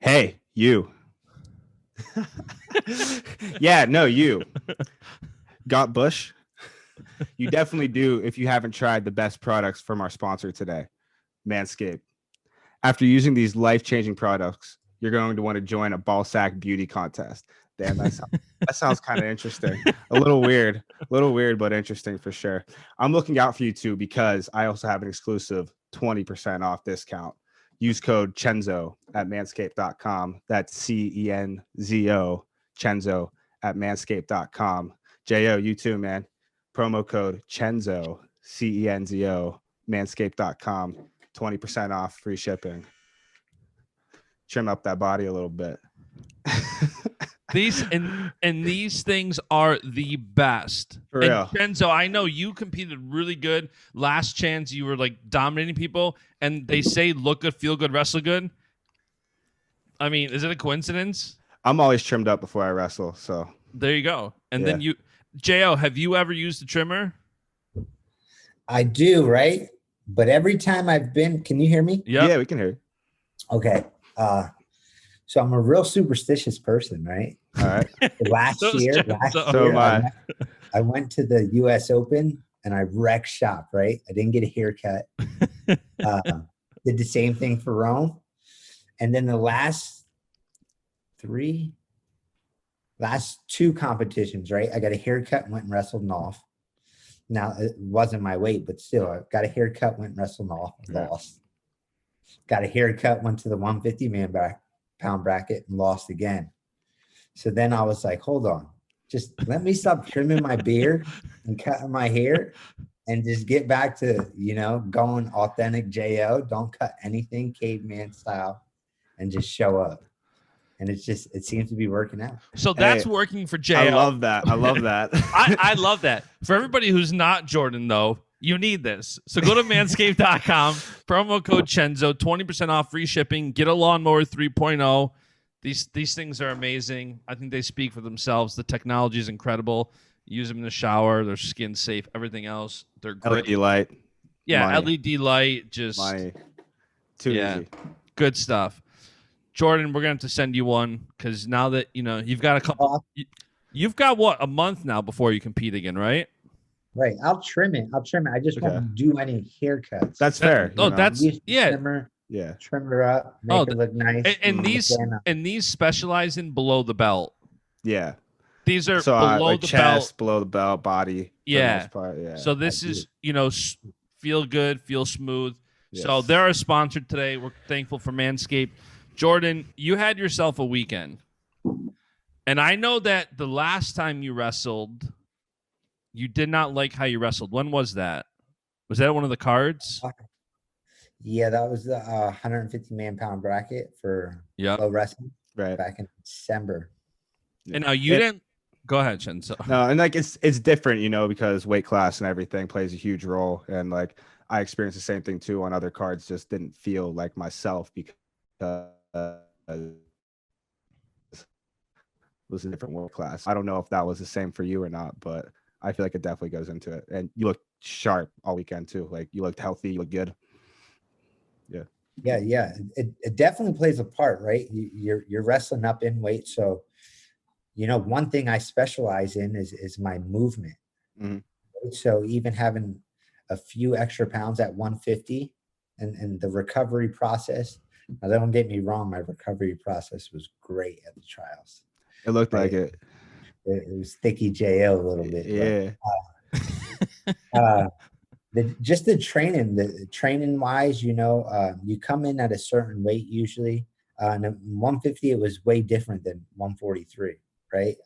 Hey, you. Yeah, no, you. Got Bush? You definitely do if you haven't tried the best products from our sponsor today, Manscaped. After using these life-changing products, you're going to want to join a ball sack beauty contest. Damn, that sounds kind of interesting. A little weird, but interesting for sure. I'm looking out for you too because I also have an exclusive 20% off discount. Use code Cenzo at manscaped.com. That's Cenzo, Cenzo at manscaped.com. Jo, you too, man. Promo code Cenzo, Cenzo, manscaped.com. 20% off, free shipping. Trim up that body a little bit. These things are the best. For real. Cenzo, I know you competed really good. Last chance, you were like dominating people, and they say look good, feel good, wrestle good. I mean, is it a coincidence? I'm always trimmed up before I wrestle, so there you go. And then you, Jo, have you ever used a trimmer? I do, right? But every time I've been, can you hear me? Yep. Yeah, we can hear you. Okay. So I'm a real superstitious person, right? All right. Last year, I went to the US Open and I wrecked shop, right? I didn't get a haircut. Did the same thing for Rome. And then the last two competitions, right? I got a haircut and went and wrestled and off. Now, it wasn't my weight, but still, I got a haircut, went and wrestled and off, lost. Got a haircut, went to the 150 pound bracket and lost again. So then I was like, hold on, just let me stop trimming my beard and cutting my hair and just get back to, going authentic Jo. Don't cut anything caveman style and just show up. And it seems to be working out. So that's working for Jo. I love that. I love that. I love that. For everybody who's not Jordan, though, you need this. So go to manscaped.com, promo code Cenzo, 20% off, free shipping. Get a lawnmower 3.0. These things are amazing. I think they speak for themselves. The technology is incredible. Use them in the shower. They're skin safe. Everything else, they're great. LED light. Yeah, money. LED light. Just money. Too easy. Good stuff. Jordan, we're gonna have to send you one because now that you've got a couple. You've got what, a month now before you compete again, right? Right. I'll trim it. I just won't do any haircuts. That's fair. That's trimmer, trim her up, make it look nice. And these specialize in below the belt. Yeah. These are below the chest, belt, below the belt, body. Yeah. Part. Yeah. So this is feel good, feel smooth. Yes. So they're our sponsor today. We're thankful for Manscaped. Jordan, you had yourself a weekend. And I know that the last time you wrestled, you did not like how you wrestled. When was that? Was that one of the cards? Yeah, that was the 150 pound bracket for low wrestling back in December. And now you didn't go ahead, Cenzo. No, and it's different, because weight class and everything plays a huge role. And I experienced the same thing too on other cards, just didn't feel like myself because it was a different weight class. I don't know if that was the same for you or not, but I feel like it definitely goes into it. And you look sharp all weekend too. Like you looked healthy, you look good. Yeah. It definitely plays a part, right? You're wrestling up in weight. So, one thing I specialize in is my movement. Mm-hmm. So even having a few extra pounds at 150 and the recovery process. Now, don't get me wrong, my recovery process was great at the trials. It looked like it. It was thicky JO a little bit. Yeah. Just the training wise, you come in at a certain weight usually. And 150, it was way different than 143, right?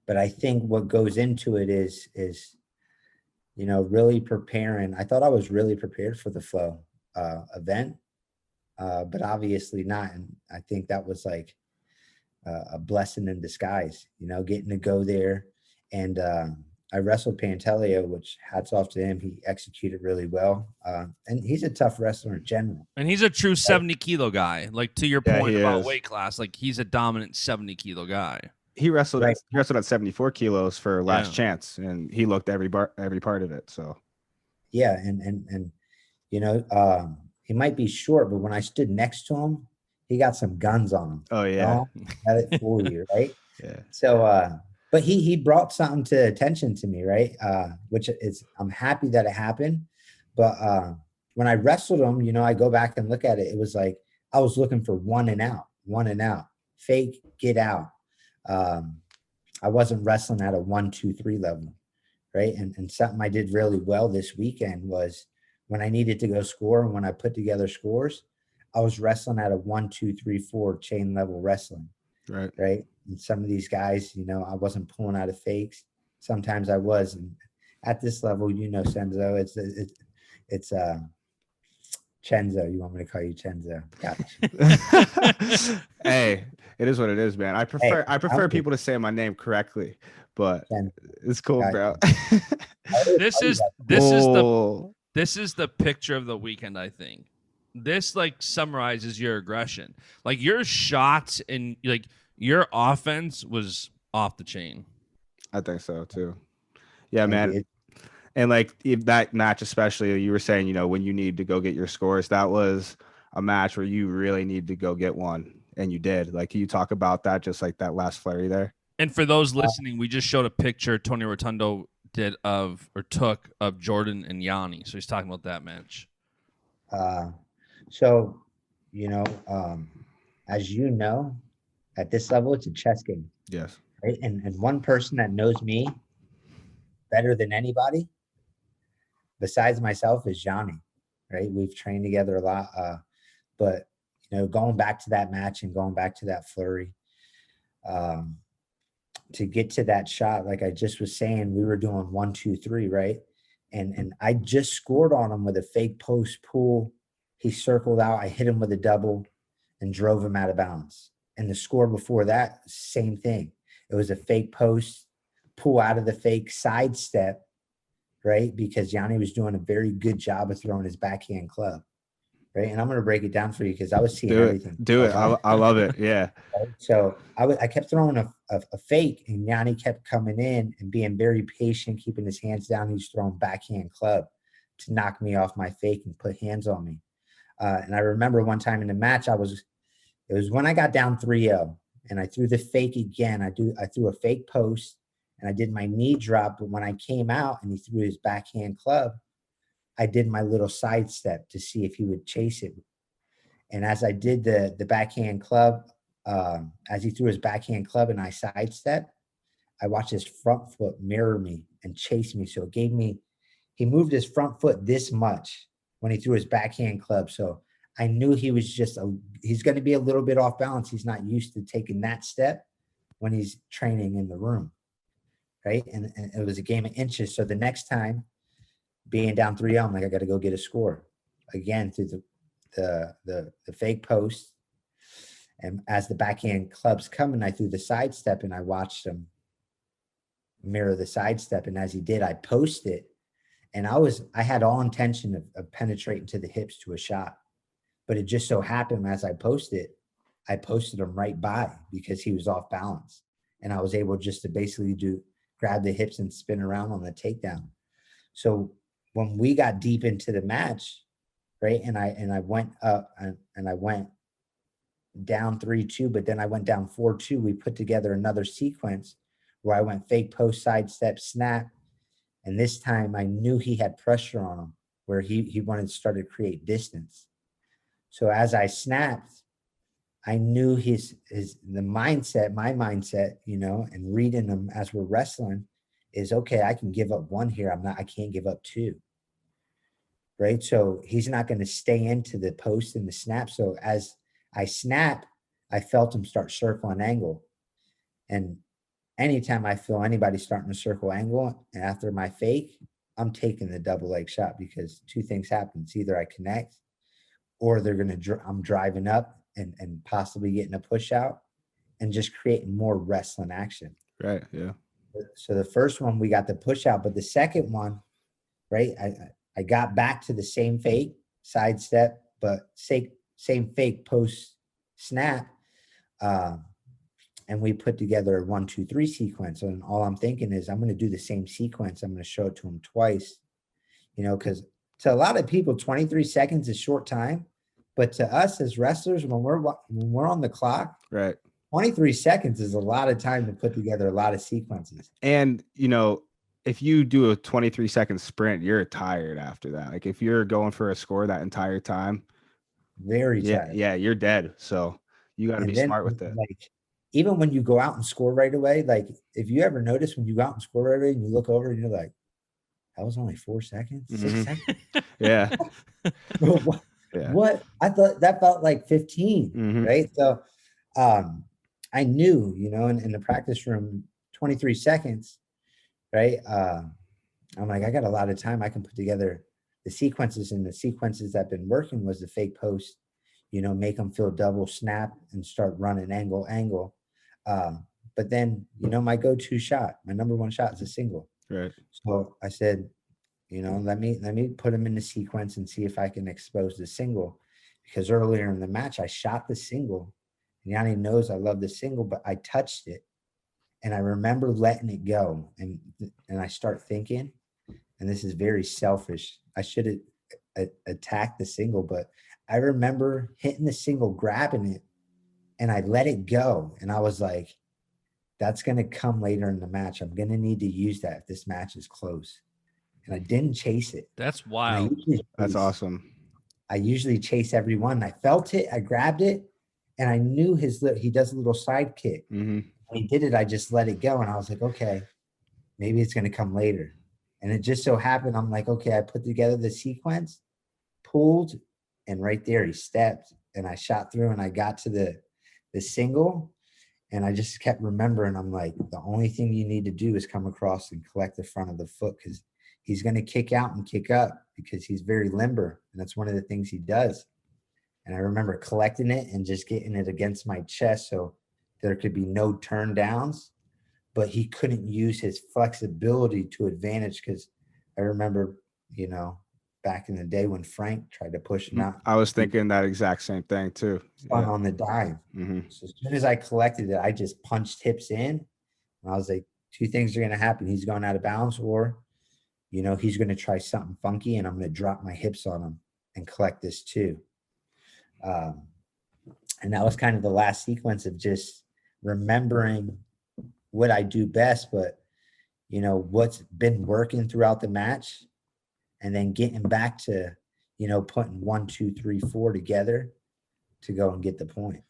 But I think what goes into it is really preparing. I thought I was really prepared for the flow event, but obviously not. And I think that was like a blessing in disguise, getting to go there. And I wrestled Pantelio, which hats off to him. He executed really well. And he's a tough wrestler in general. And he's a true 70 kilo guy. Like to your point about weight class, like he's a dominant 70 kilo guy. He wrestled at 74 kilos for last chance, and he looked every part of it. So and he might be short, but when I stood next to him, he got some guns on him. Oh yeah. Don't let it fool you, right? Yeah. So, but he brought something to attention to me, right? Which is, I'm happy that it happened. But when I wrestled him, you know, I go back and look at it. It was like I was looking for one and out, fake, get out. I wasn't wrestling at a 1, 2, 3 level, right? And something I did really well this weekend was when I needed to go score and when I put together scores, I was wrestling at a 1, 2, 3, 4 chain level wrestling. Right. And some of these guys, you know, I wasn't pulling out of fakes. Sometimes I was. And at this level, you know, Cenzo, it's Cenzo. You want me to call you Cenzo? Gotcha. Hey, it is what it is, man. I prefer people to say my name correctly, but it's cool, bro. This is the picture of the weekend, I think. This like summarizes your aggression. Like your shots and like your offense was off the chain. I think so too. Yeah, man. And like that match, especially, you were saying, you know, when you need to go get your scores, that was a match where you really need to go get one, and you did. Like, can you talk about that? Just like that last flurry there. And for those listening, we just showed a picture Tony Rotundo took of Jordan and Yanni. So he's talking about that match. So, you know, as you know, at this level, it's a chess game. Yes. Right. And one person that knows me better than anybody besides myself is Johnny. Right. We've trained together a lot. But, you know, going back to that match and going back to that flurry, to get to that shot, like I just was saying, we were doing 1, 2, 3, right? And I just scored on him with a fake post pull. He circled out. I hit him with a double and drove him out of bounds. And the score before that, same thing. It was a fake post, pull out of the fake, sidestep, right? Because Yanni was doing a very good job of throwing his backhand club, right? And I'm going to break it down for you because I was seeing everything. Do it. I love it. Yeah. Right? So I kept throwing a fake, and Yanni kept coming in and being very patient, keeping his hands down. He's throwing backhand club to knock me off my fake and put hands on me. And I remember one time in the match, it was when I got down 3-0 and I threw the fake again. I threw a fake post and I did my knee drop. But when I came out and he threw his backhand club, I did my little sidestep to see if he would chase it. And as I did the backhand club, as he threw his backhand club and I sidestepped, I watched his front foot mirror me and chase me. So he moved his front foot this much when he threw his backhand club. So I knew he was he's going to be a little bit off balance. He's not used to taking that step when he's training in the room. Right. And it was a game of inches. So the next time, being down 3-0, I'm like, I got to go get a score again through the fake post. And as the backhand club's coming, I threw the sidestep and I watched him mirror the sidestep. And as he did, I posted. And I had all intention of penetrating to the hips to a shot. But it just so happened as I posted him right by because he was off balance. And I was able just to basically grab the hips and spin around on the takedown. So when we got deep into the match, right, and I went up and I went down 3-2, but then I went down 4-2, we put together another sequence where I went fake post, sidestep, snap. And this time I knew he had pressure on him where he wanted to start to create distance. So as I snapped, I knew my mindset, you know, and reading them as we're wrestling is, okay, I can give up one here. I can't give up two. Right. So he's not going to stay into the post and the snap. So as I snap, I felt him start circling angle. And anytime I feel anybody starting to circle angle after my fake, I'm taking the double leg shot because two things happen. It's either I connect or I'm driving up and possibly getting a push out and just creating more wrestling action. Right. Yeah. So the first one, we got the push out, but the second one, right, I got back to the same fake sidestep, but same fake post snap. And we put together a 1, 2, 3 sequence. And all I'm thinking is I'm going to do the same sequence. I'm going to show it to him twice, you know, because to a lot of people, 23 seconds is short time, But to us as wrestlers, when we're on the clock, Right. 23 seconds is a lot of time to put together a lot of sequences. And, if you do a 23-second sprint, you're tired after that. Like if you're going for a score that entire time, Very tired. yeah, you're dead. So you got to be smart with it. Like, even when you go out and score right away, like if you ever notice when you go out and score right away and you look over and you're like, that was only 4 seconds, 6 seconds. Yeah. What? I thought that felt like 15, right? So I knew, in the practice room, 23 seconds, right? I'm like, I got a lot of time. I can put together the sequences, and the sequences that have been working was the fake post, make them feel double snap and start running angle. But then, my go-to shot, my number one shot is a single. Right. So I said, let me put them in the sequence and see if I can expose the single, because earlier in the match, I shot the single. Yanni knows I love the single, but I touched it. And I remember letting it go. And I start thinking, and this is very selfish, I should have attacked the single, but I remember hitting the single, grabbing it, and I let it go. And I was like, that's going to come later in the match. I'm going to need to use that if this match is close. And I didn't chase it. That's wild. That's awesome. I usually chase everyone. I felt it. I grabbed it. And I knew he does a little side kick. When he did it, I just let it go. And I was like, okay, maybe it's going to come later. And it just so happened, I'm like, okay, I put together the sequence, pulled, and right there he stepped. And I shot through and I got to the single. And I just kept remembering, I'm like, the only thing you need to do is come across and collect the front of the foot, because he's going to kick out and kick up because he's very limber. And that's one of the things he does. And I remember collecting it and just getting it against my chest so there could be no turn downs, but he couldn't use his flexibility to advantage, because I remember, back in the day when Frank tried to push him out. I was thinking that exact same thing too. On the dive. So as soon as I collected it, I just punched hips in. And I was like, two things are going to happen. He's going out of bounds, or, he's going to try something funky, and I'm going to drop my hips on him and collect this too. And that was kind of the last sequence of just remembering what I do best, but what's been working throughout the match, and then getting back to putting 1, 2, 3, 4 together to go and get the point.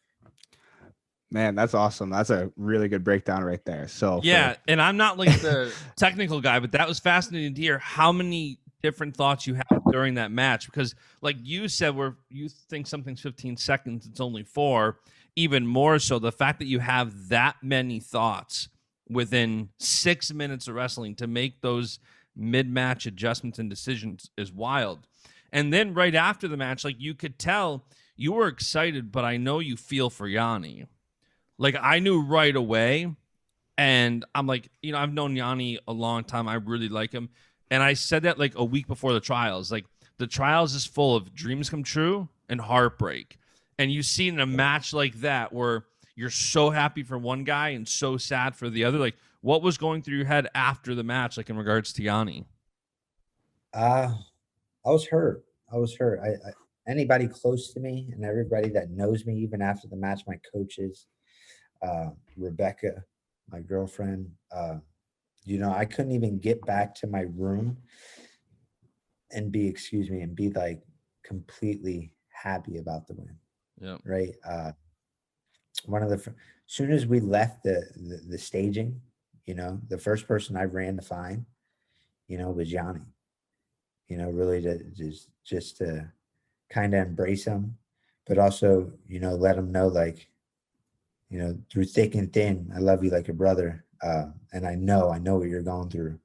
Man, that's awesome. That's a really good breakdown right there. So yeah, and I'm not like the technical guy, but that was fascinating to hear how many different thoughts you have during that match, because like you said, where you think something's 15 seconds, it's only 4. Even more so, the fact that you have that many thoughts within 6 minutes of wrestling to make those mid-match adjustments and decisions is wild. And then right after the match, like you could tell you were excited, but I know you feel for Yanni. Like I knew right away, and I'm like, I've known Yanni a long time. I really like him. And I said that like a week before the trials. Like the trials is full of dreams come true and heartbreak. And you see in a match like that where you're so happy for one guy and so sad for the other. Like what was going through your head after the match, like in regards to Yanni? I was hurt. I anybody close to me and everybody that knows me, even after the match, my coaches, Rebecca, my girlfriend, I couldn't even get back to my room and be like completely happy about the win. Yeah. Right. As soon as we left the staging, the first person I ran to find, was Yanni, really to just to kind of embrace him, but also, let him know, like, through thick and thin, I love you like a brother. And I know what you're going through.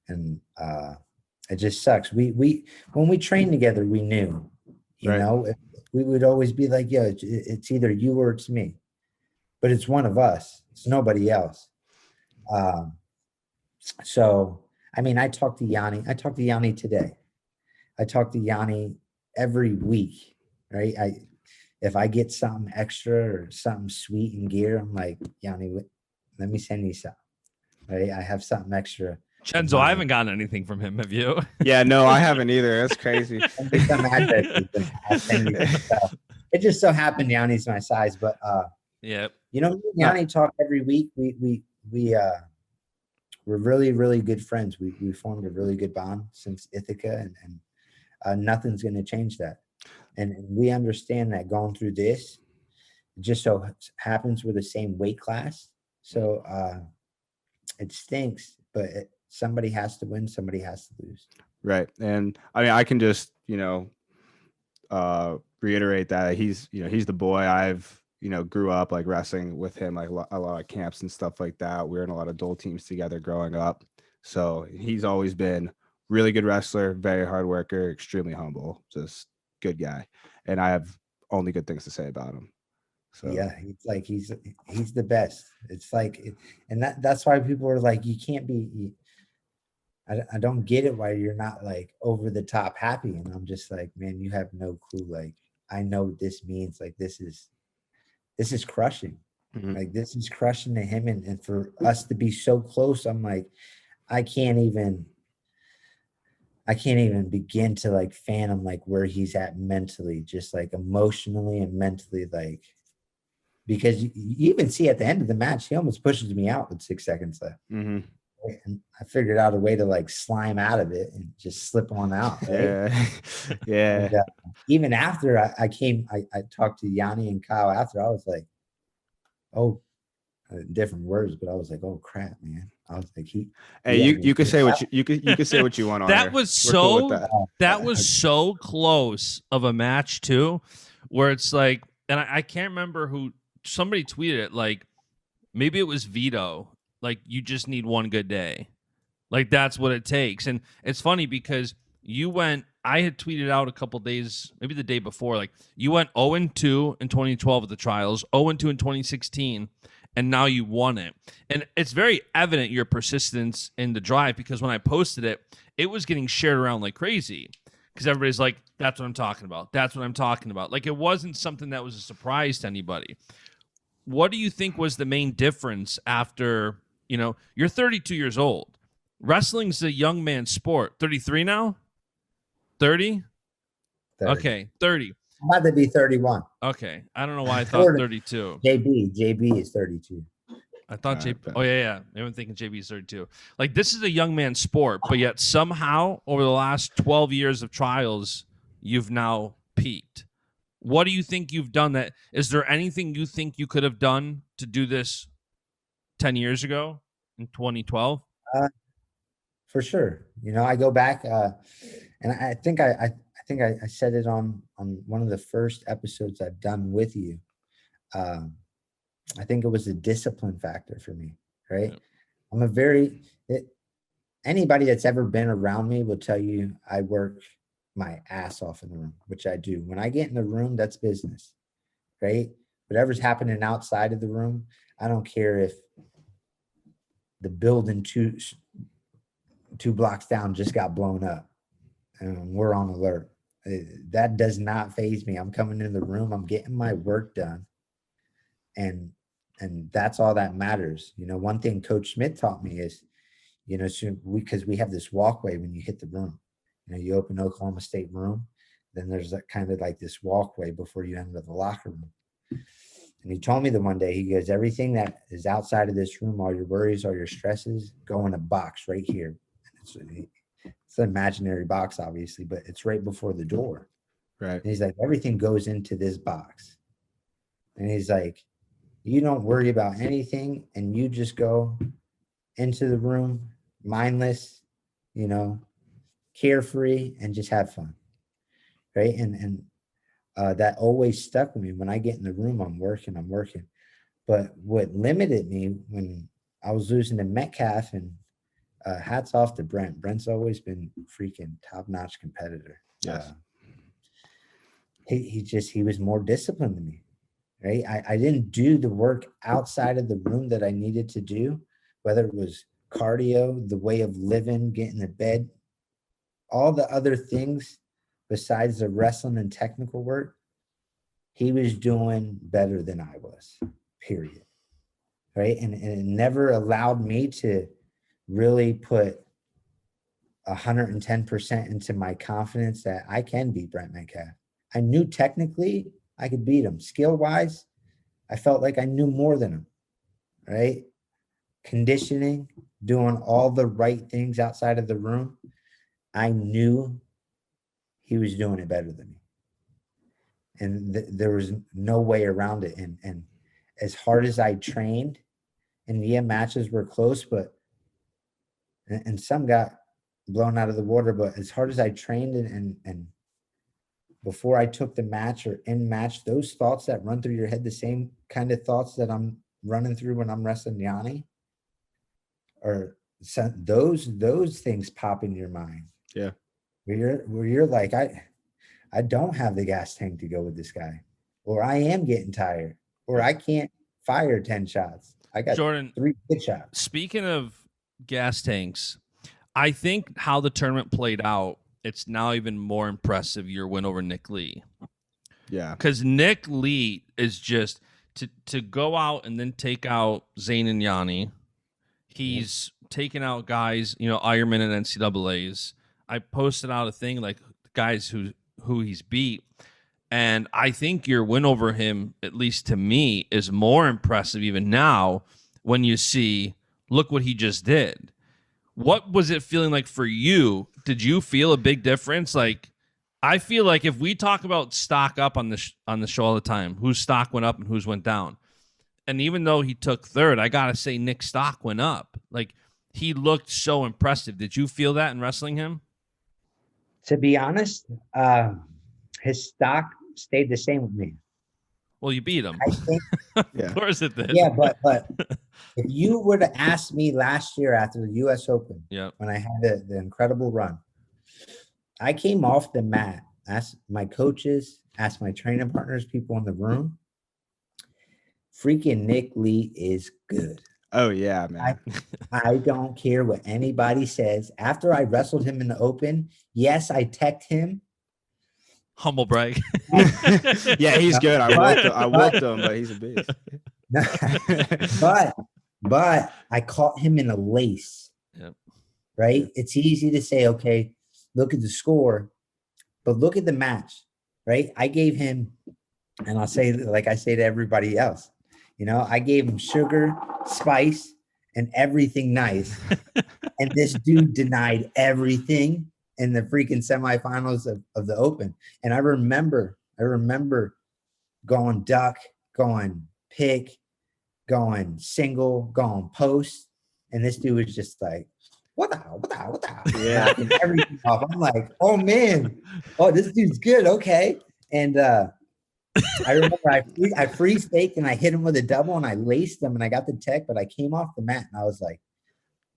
And it just sucks. We when we trained together, we knew, we would always be like, yeah, it's either you or it's me, but it's one of us. It's nobody else. So, I mean, I talk to Yanni today. I talk to Yanni every week, right? If I get something extra or something sweet in gear, I'm like, Yanni, let me send you something, right? I have something extra Cenzo, I haven't gotten anything from him. Have you? Yeah, no, I haven't either. That's crazy. It just so happened Yanni's my size, but yeah, you know, Yanni talk every week. We're really, really good friends. We formed a really good bond since Ithaca, and nothing's going to change that. And we understand that going through this, it just so happens we're the same weight class. So it stinks, but somebody has to win, somebody has to lose. Right. And I mean, I can just, reiterate that he's the boy. I've, grew up like wrestling with him, like a lot of camps and stuff like that. We were in a lot of dual teams together growing up. So he's always been really good wrestler, very hard worker, extremely humble, just good guy. And I have only good things to say about him. So yeah, he's the best. It's like, and that's why people are like, you can't be, I don't get it why you're not like over the top happy. And I'm just like, man, you have no clue. Like, I know what this means. Like, this is crushing. Mm-hmm. Like, this is crushing to him. And for us to be so close, I'm like, I can't even begin to like fathom like where he's at mentally, just like emotionally and mentally, like, because you even see at the end of the match, he almost pushes me out with 6 seconds left. Mm-hmm. And I figured out a way to like slime out of it and just slip on out. Right? Yeah. And, even after I talked to Yanni and Kyle after, I was like, oh, different words, but I was like, oh crap, man. I was like, hey, you could say what you could say what you want on that here. was We're so cool with that was so close of a match too, where it's like, and I can't remember who, somebody tweeted it, like maybe it was Vito, like you just need one good day, like that's what it takes. And it's funny because I had tweeted out a couple days, maybe the day before, like you went 0-2 in 2012 at the trials, 0-2 in 2016, and now you won it. And it's very evident your persistence in the drive, because when I posted it, it was getting shared around like crazy, because everybody's like, that's what I'm talking about. That's what I'm talking about. Like, it wasn't something that was a surprise to anybody. What do you think was the main difference after, you're 32 years old. Wrestling's a young man's sport. 33 now? 30? Okay, 30. I'm about to be 31. Okay. I don't know why I thought 32. JB is 32. I thought JB. Oh, yeah. Maybe I'm thinking JB is 32. Like, this is a young man's sport, but yet somehow over the last 12 years of trials, you've now peaked. What do you think you've done? That is there anything you think you could have done to do this 10 years ago in 2012? For sure. I go back and I think I said it on one of the first episodes I've done with you. I think it was a discipline factor for me, right? Yeah. Anybody that's ever been around me will tell you I work my ass off in the room, which I do. When I get in the room, that's business, right? Whatever's happening outside of the room, I don't care if the building two blocks down just got blown up and we're on alert. That does not faze me. I'm coming in the room, I'm getting my work done, and that's all that matters. One thing Coach Schmidt taught me is, because we have this walkway when you hit the room. You open Oklahoma State room, then there's that kind of like this walkway before you enter the locker room. And he told me that one day, he goes, everything that is outside of this room, all your worries, all your stresses, go in a box right here. It's an imaginary box, obviously, but it's right before the door. Right. And he's like, everything goes into this box. And he's like, you don't worry about anything, and you just go into the room, mindless, carefree, and just have fun. Right. And that always stuck with me. When I get in the room, I'm working. But what limited me when I was losing to Metcalf, and hats off to Brent. Brent's always been freaking top-notch competitor. Yes. He was more disciplined than me. Right. I didn't do the work outside of the room that I needed to do, whether it was cardio, the way of living, getting to bed, all the other things besides the wrestling and technical work. He was doing better than I was, period. Right. And it never allowed me to really put 110% into my confidence that I can beat Brent Metcalf. I knew technically I could beat him. Skill-wise, I felt like I knew more than him, right? Conditioning, doing all the right things outside of the room, I knew he was doing it better than me. And there was no way around it. And as hard as I trained, and yeah, matches were close, but and some got blown out of the water, but as hard as I trained and before I took the match or in match, those thoughts that run through your head, the same kind of thoughts that I'm running through when I'm wrestling Yanni, or those things pop in your mind. Yeah. Where you're like, I don't have the gas tank to go with this guy, or I am getting tired, or I can't fire 10 shots. I got Jordan, 3 good shots. Speaking of gas tanks, I think how the tournament played out, it's now even more impressive your win over Nick Lee. Yeah. Because Nick Lee is just to go out and then take out Zane and Yanni. He's taken out guys, Ironman and NCAAs. I posted out a thing like guys who he's beat. And I think your win over him, at least to me, is more impressive even now when you see, look what he just did. What was it feeling like for you? Did you feel a big difference? Like, I feel like if we talk about stock up on the show all the time, whose stock went up and whose went down. And even though he took third, I got to say Nick's stock went up. Like, he looked so impressive. Did you feel that in wrestling him? To be honest, his stock stayed the same with me. Well, you beat him. I think, Of course it did. yeah, but if you were to ask me last year after the U.S. Open, when I had the incredible run, I came off the mat, asked my coaches, asked my training partners, people in the room, freaking Nick Lee is good. Oh, yeah, man. I don't care what anybody says. After I wrestled him in the Open, yes, I teched him. Humble brag. Yeah, he's good. I whooped him, but he's a beast. but I caught him in a lace. Yep. Right? It's easy to say, okay, look at the score, but look at the match, right? I gave him, and I'll say, like I say to everybody else, I gave him sugar, spice, and everything nice. And this dude denied everything in the freaking semifinals of the Open. And I remember going duck, going pick, going single, going post. And this dude was just like, what the? Yeah. Everything off. I'm like, oh man, this dude's good. Okay. And I remember I free staked and I hit him with a double and I laced him and I got the tech, but I came off the mat and I was like,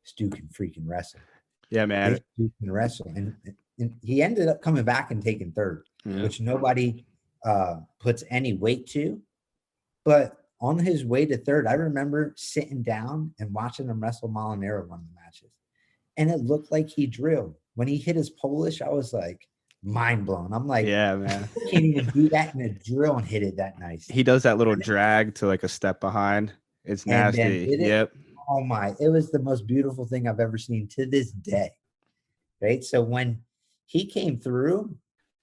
this dude can freaking wrestle. Yeah, man. This dude can wrestle. And he ended up coming back and taking third, which nobody puts any weight to. But on his way to third, I remember sitting down and watching him wrestle Molinaro one of the matches. And it looked like he drilled. When he hit his Polish, I was like, mind blown. I'm like, yeah, man. I can't even do that in a drill and hit it that nice. He does that little drag to like a step behind. It's nasty. Yep. Oh my, it was the most beautiful thing I've ever seen to this day. Right. So when he came through,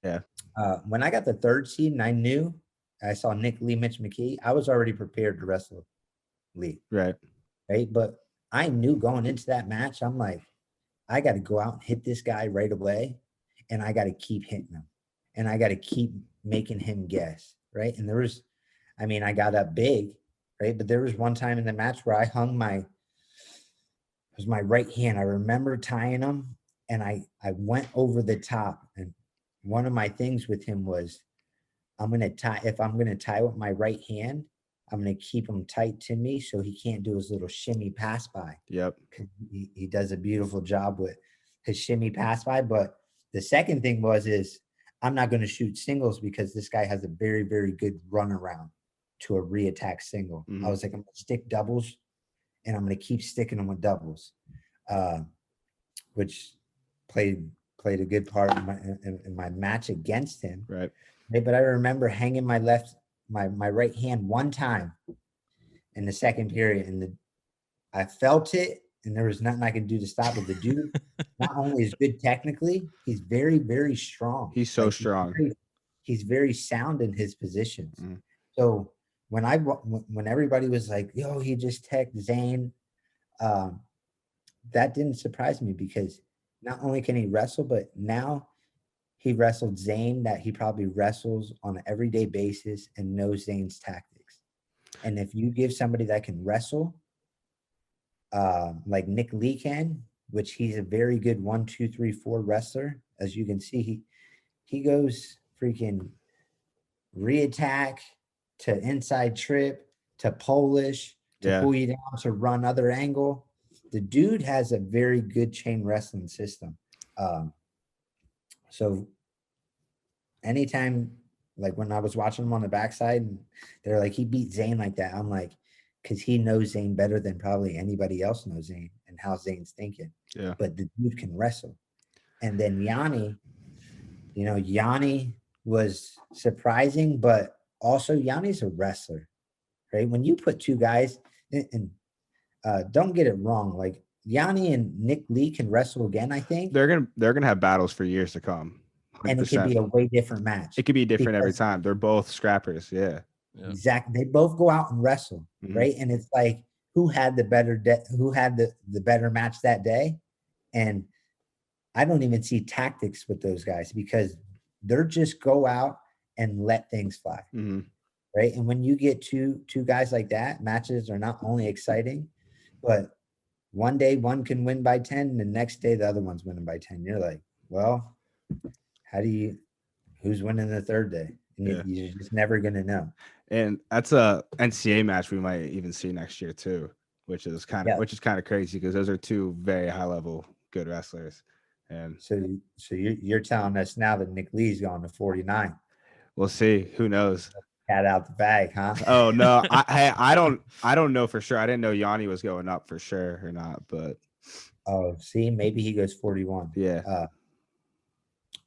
when I got the third seed and I saw Nick Lee, Mitch McKee, I was already prepared to wrestle Lee. Right. Right. But I knew going into that match, I'm like, I got to go out and hit this guy right away. And I got to keep hitting him. And I got to keep making him guess. Right. And I got up big. Right. But there was one time in the match where I hung my right hand. I remember tying him and I went over the top. And one of my things with him was if I'm going to tie with my right hand, I'm going to keep him tight to me so he can't do his little shimmy pass by. Yep. He does a beautiful job with his shimmy pass by. But the second thing is I'm not going to shoot singles because this guy has a very, very good run around to a re-attack single. Mm-hmm. I was like, I'm going to stick doubles and I'm going to keep sticking them with doubles, which played a good part in my match against him. Right. But I remember hanging my right hand one time in the second period, and I felt it, and there was nothing I could do to stop it. The dude not only is good technically, he's very, very strong. He's so strong. He's very sound in his positions. So when everybody was like, yo, he just teched Zane, that didn't surprise me, because not only can he wrestle, but now he wrestled Zane that he probably wrestles on an everyday basis and knows Zane's tactics. And if you give somebody that can wrestle, like Nick Lee can, which he's a very good 1, 2, 3, 4 wrestler, as you can see, he goes freaking re-attack to inside trip to Polish to pull you down to run other angle. The dude has a very good chain wrestling system. So anytime, like when I was watching him on the backside, and they're like, he beat Zane like that, I'm like, because he knows Zane better than probably anybody else knows Zane and how Zane's thinking. Yeah. But the dude can wrestle. And then Yanni, Yanni was surprising, but also Yanni's a wrestler, right? When you put two guys and don't get it wrong, like Yanni and Nick Lee can wrestle again, I think. They're gonna have battles for years to come. 100%. And it could be a way different match. It could be different every time. They're both scrappers. Yeah. Exactly. They both go out and wrestle, right? And it's like, who had the better the better match that day? And I don't even see tactics with those guys, because they're just go out and let things fly. Right. And when you get two guys like that, matches are not only exciting, but one day one can win by 10, and the next day the other one's winning by 10. You're like, well, who's winning the third day? And you're just never gonna know. And that's a NCAA match we might even see next year too, which is kind of crazy, because those are two very high level good wrestlers. And so you're telling us now that Nick Lee's going to 49. We'll see. Who knows? Cat out the bag, huh? Oh no, I don't know for sure. I didn't know Yanni was going up for sure or not, but see, maybe he goes 41. Yeah.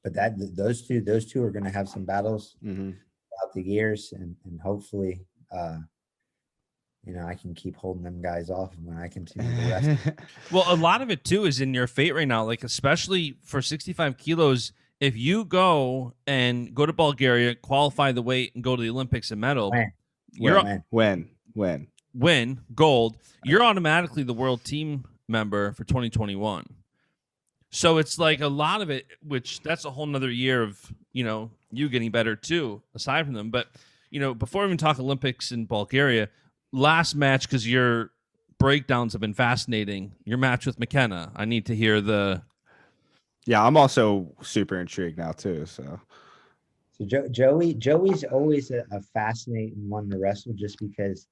But those two are going to have some battles throughout the years, and hopefully, I can keep holding them guys off when I continue the rest. Well, a lot of it too is in your fate right now. Like, especially for 65 kilos, if you go to Bulgaria, qualify the weight, and go to the Olympics and medal, win gold, you're automatically the world team member for 2021. So it's like a lot of it, which that's a whole nother year of, you getting better too, aside from them. But, before we even talk Olympics in Bulgaria, last match, because your breakdowns have been fascinating, your match with McKenna, I need to hear the... Yeah, I'm also super intrigued now too. So Joey's always a fascinating one to wrestle, just because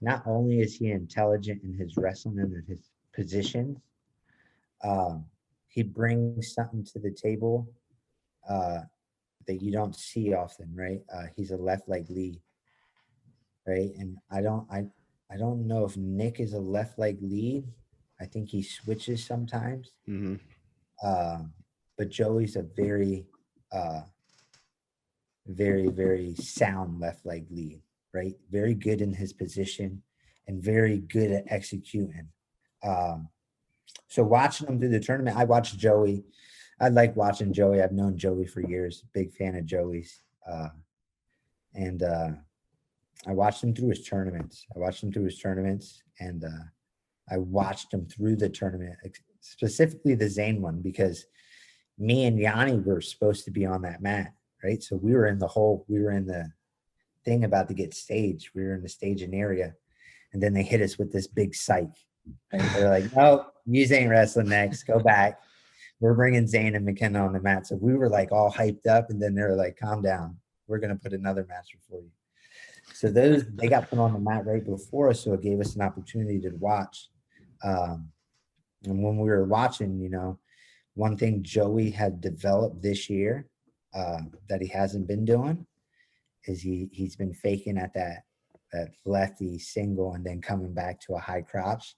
not only is he intelligent in his wrestling and in his positions, he brings something to the table that you don't see often, right? He's a left leg lead, right? And I don't know if Nick is a left leg lead. I think he switches sometimes. But Joey's a very, very, very sound left leg lead, right? Very good in his position and very good at executing. So watching him through the tournament, I watched Joey. I like watching Joey. I've known Joey for years. Big fan of Joey's. And I watched him through his tournaments. And I watched him through the tournament, specifically the Zane one, because me and Yanni were supposed to be on that mat, right? So we were in the thing about to get staged. We were in the staging area, and then they hit us with this big psych. Right? They're like, "No, you ain't wrestling next. Go back. We're bringing Zane and McKenna on the mat." So we were like all hyped up, and then they were like, "Calm down. We're gonna put another match before you." So they got put on the mat right before us, so it gave us an opportunity to watch. And when we were watching, one thing Joey had developed this year that he hasn't been doing is he's been faking at that lefty single and then coming back to a high crotch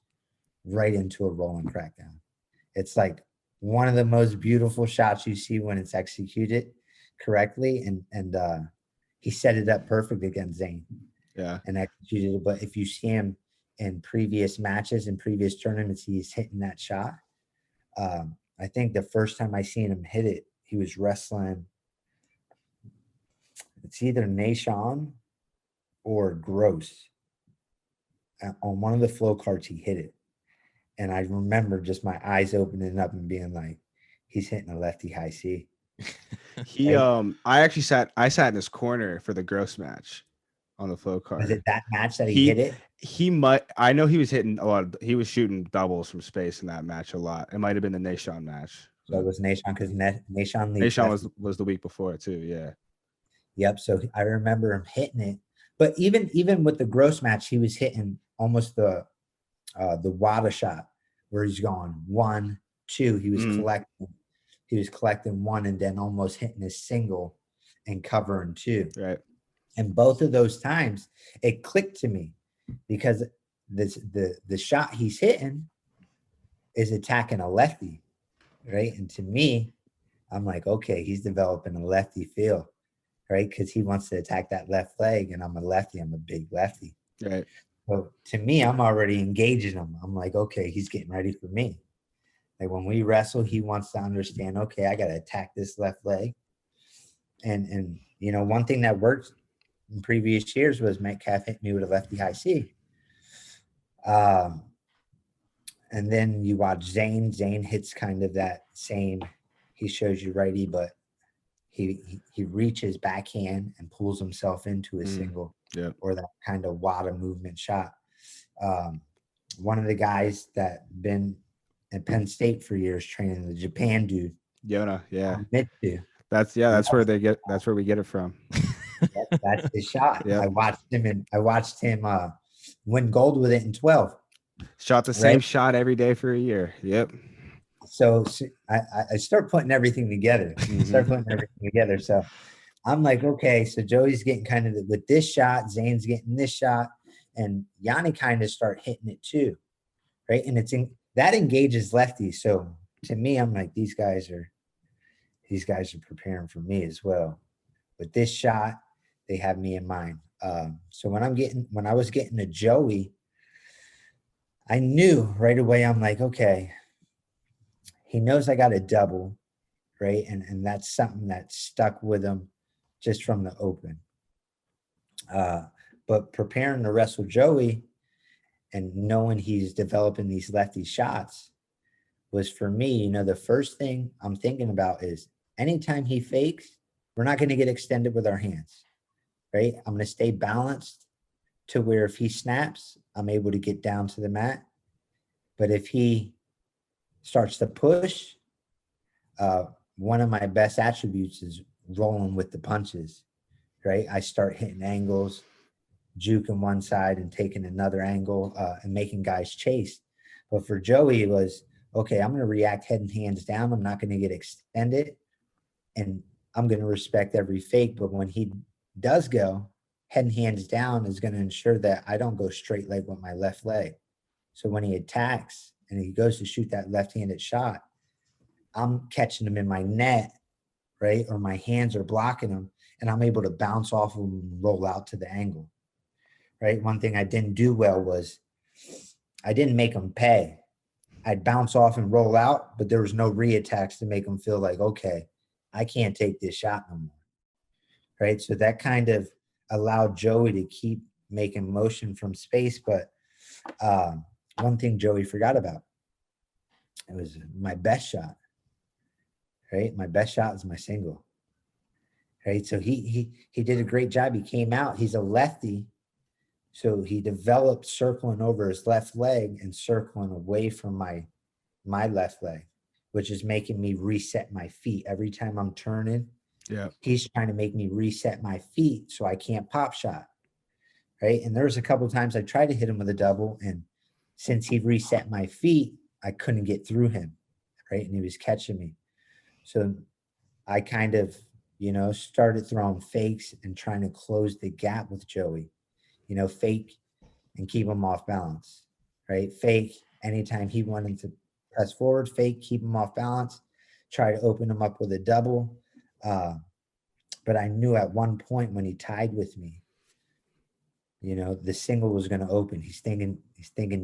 right into a rolling crackdown. It's like one of the most beautiful shots you see when it's executed correctly, and he set it up perfect against Zane. Yeah, and executed it. But if you see him in previous matches and previous tournaments, he's hitting that shot. I think the first time I seen him hit it, he was wrestling. It's either Nashon or Gross. On one of the flow cards, he hit it. And I remember just my eyes opening up and being like, he's hitting a lefty high C. I sat in his corner for the Gross match on the flow card. Was it that match that he hit it? I know he was hitting he was shooting doubles from space in that match a lot. It might have been the Nashon match. So it was Nashon, because Nashon was the week before too. Yeah. Yep. So I remember him hitting it. But even with the Gross match, he was hitting almost the Wada shot where he's going 1, 2. He was collecting. He was collecting 1 and then almost hitting his single and covering 2. Right. And both of those times it clicked to me, because the shot he's hitting is attacking a lefty, right? And to me, I'm like, okay, he's developing a lefty feel, right? Because he wants to attack that left leg, and I'm a lefty. I'm a big lefty. Right. So to me, I'm already engaging him. I'm like, okay, he's getting ready for me. Like when we wrestle, he wants to understand, okay, I got to attack this left leg. And you know, one thing that worked in previous years was Metcalf hit me with a lefty high C. And then you watch Zane. Zane hits kind of that same, he shows you righty, but he reaches backhand and pulls himself into a single, or that kind of Wada movement shot. One of the guys that been at Penn State for years training, the Japan dude. Yona, yeah. Mitsu. That's where we get it from. That's his shot. Yep. I watched him win gold with it in 12. Shot the same shot every day for a year. Yep. So I start putting everything together. So I'm like, okay, so Joey's getting kind of with this shot, Zane's getting this shot, and Yanni kind of start hitting it too, right? And that engages lefties. So to me, I'm like, these guys are preparing for me as well. With this shot, they have me in mind. So when I was getting to Joey, I knew right away, I'm like, okay, he knows I got a double, right? And that's something that stuck with him just from the open. But preparing to wrestle Joey and knowing he's developing these lefty shots was, for me, you know, the first thing I'm thinking about is anytime he fakes, we're not going to get extended with our hands, right? I'm going to stay balanced to where if he snaps, I'm able to get down to the mat. But if he starts to push, one of my best attributes is rolling with the punches, right? I start hitting angles, juking one side and taking another angle, and making guys chase. But for Joey, it was, okay, I'm going to react head and hands down. I'm not going to get extended, and I'm going to respect every fake. But when he does go, head and hands down is going to ensure that I don't go straight leg with my left leg. So when he attacks and he goes to shoot that left-handed shot, I'm catching him in my net, right? Or my hands are blocking him, and I'm able to bounce off of him and roll out to the angle, right? One thing I didn't do well was I didn't make him pay. I'd bounce off and roll out, but there was no reattacks to make him feel like, okay, I can't take this shot no more, right? So that kind of allowed Joey to keep making motion from space. But one thing Joey forgot about, it was my best shot, right? My best shot was my single, right? So he did a great job. He came out, he's a lefty. So he developed circling over his left leg and circling away from my left leg, which is making me reset my feet. Every time I'm turning, he's trying to make me reset my feet so I can't pop shot, right? And there was a couple of times I tried to hit him with a double, and since he reset my feet, I couldn't get through him, right? And he was catching me. So I kind of, you know, started throwing fakes and trying to close the gap with Joey. You know, fake and keep him off balance, right? Fake anytime he wanted to press forward, fake, keep him off balance, try to open him up with a double. But I knew at one point when he tied with me, You know, the single was going to open. He's thinking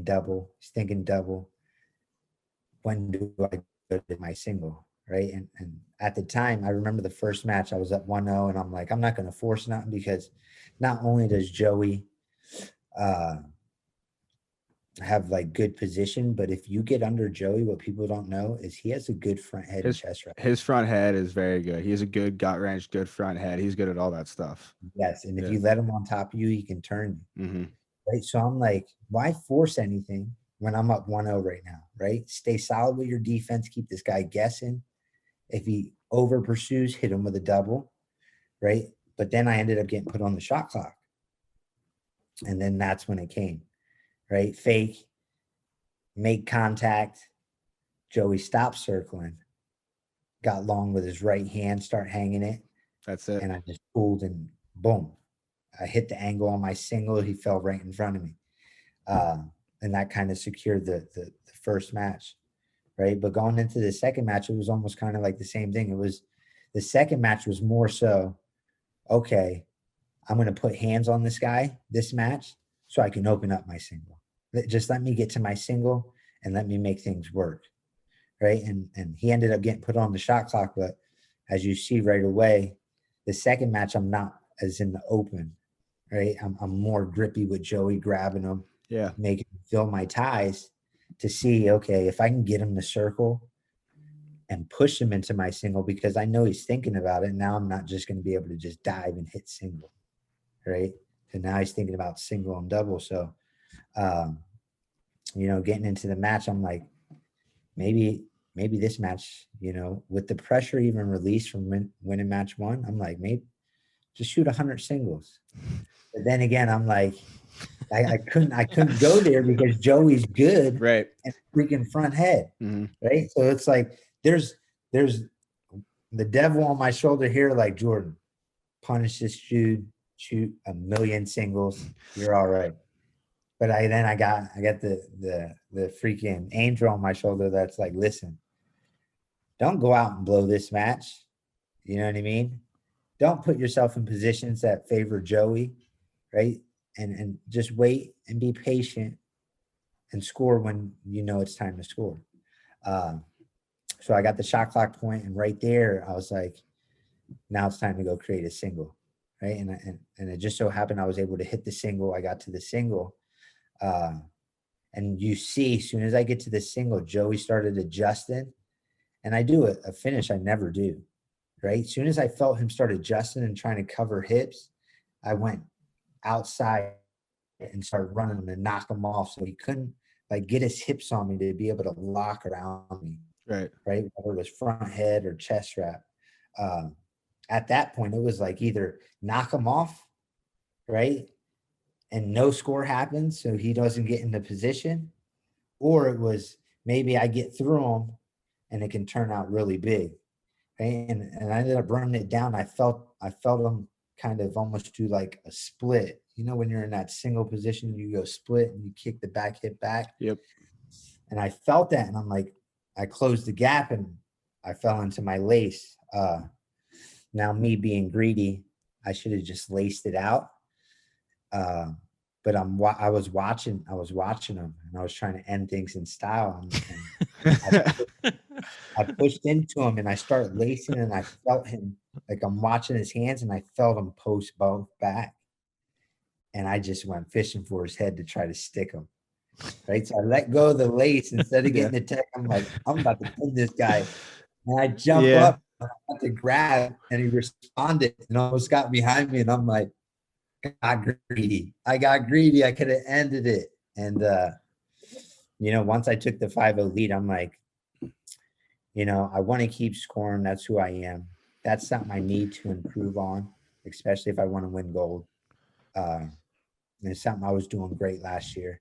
double. He's thinking double. When do I go to my single? Right. And at the time, I remember the first match, I was up 1-0, and I'm like, I'm not going to force nothing, because not only does Joey have like good position, but if you get under Joey, what people don't know is he has a good front head and chest wrap. His front head is very good. He has a good gut wrench, good front head. He's good at all that stuff. Yes. And if you let him on top of you, he can turn you. Mm-hmm. Right. So I'm like, why force anything when I'm up 1-0 right now? Right. Stay solid with your defense. Keep this guy guessing. If he over pursues, hit him with a double. Right. But then I ended up getting put on the shot clock. And then that's when it came. Right. Fake, make contact. Joey stopped circling, got long with his right hand, start hanging it. That's it. And I just pulled, and boom, I hit the angle on my single. He fell right in front of me. And that kind of secured the first match. Right. But going into the second match, it was almost kind of like the same thing. The second match was more so, okay, I'm going to put hands on this guy this match so I can open up my single. Just let me get to my single and let me make things work. Right. And he ended up getting put on the shot clock. But as you see right away, the second match, I'm not as in the open. Right. I'm more grippy with Joey, grabbing him. Yeah. Making him feel my ties to see, okay, if I can get him to circle and push him into my single, because I know he's thinking about it. Now I'm not just going to be able to just dive and hit single. Right. So now he's thinking about single and double. So, you know, getting into the match, I'm like, maybe this match, you know, with the pressure even released from winning match one, I'm like, maybe just shoot 100 singles. But then again, I'm like, I couldn't go there because Joey's good, right? And freaking front head, mm-hmm. Right? So it's like there's the devil on my shoulder here, like, Jordan, punish this dude, shoot 1,000,000 singles, you're all right. But I got the freaking angel on my shoulder that's like, listen, don't go out and blow this match. You know what I mean? Don't put yourself in positions that favor Joey, right? And just wait and be patient and score when you know it's time to score. So I got the shot clock point, and right there, I was like, now it's time to go create a single, right? And it just so happened I was able to hit the single. I got to the single. And you see, as soon as I get to the single, Joey started adjusting, and I do a finish I never do, right? As soon as I felt him start adjusting and trying to cover hips, I went outside and started running him and knock him off, so he couldn't like get his hips on me to be able to lock around me, right? Whether it was front head or chest wrap. At that point, it was like either knock him off, right, and no score happens, so he doesn't get into position, or it was maybe I get through him and it can turn out really big, right? And I ended up running it down. I felt him kind of almost do like a split. You know, when you're in that single position, you go split and you kick the back hip back. Yep. And I felt that, and I'm like, I closed the gap and I fell into my lace. Now, me being greedy, I should have just laced it out. But I was watching him, and I was trying to end things in style. And I pushed into him, and I started lacing, and I felt him, like I'm watching his hands, and I felt him post both back. And I just went fishing for his head to try to stick him. Right. So I let go of the lace instead of getting the tech. I'm like, I'm about to pin this guy. And I jump up and I'm about to grab, and he responded and almost got behind me. And I'm like, I got greedy. I could have ended it. And, you know, once I took the 5-0 lead, I'm like, you know, I want to keep scoring. That's who I am. That's something I need to improve on, especially if I want to win gold. And it's something I was doing great last year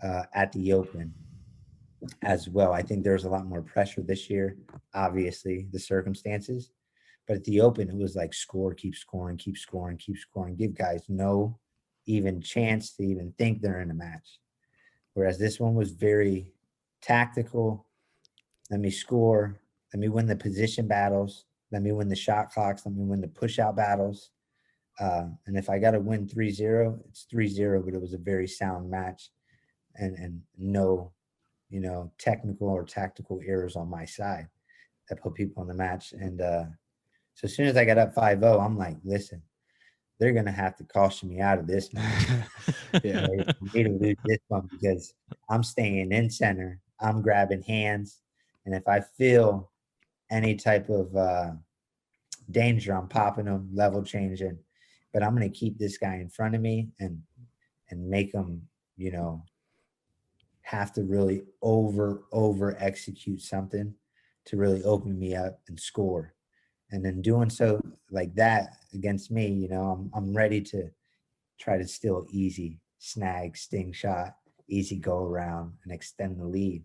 at the Open as well. I think there's a lot more pressure this year, obviously, the circumstances. But at the Open, it was like score, keep scoring, keep scoring, keep scoring. Give guys no even chance to even think they're in a match. Whereas this one was very tactical. Let me score. Let me win the position battles. Let me win the shot clocks. Let me win the push-out battles. And if I got to win 3-0, it's 3-0, but it was a very sound match and no, technical or tactical errors on my side that put people in the match. And so as soon as I got up 5-0, I'm like, listen, they're going to have to caution me out of this match. Yeah. Right? For me to lose this one because I'm staying in center. I'm grabbing hands. And if I feel any type of danger, I'm popping them, level changing. But I'm going to keep this guy in front of me and make him, have to really over execute something to really open me up and score. And then doing so like that against me, I'm ready to try to steal easy snag, sting shot, easy go around and extend the lead.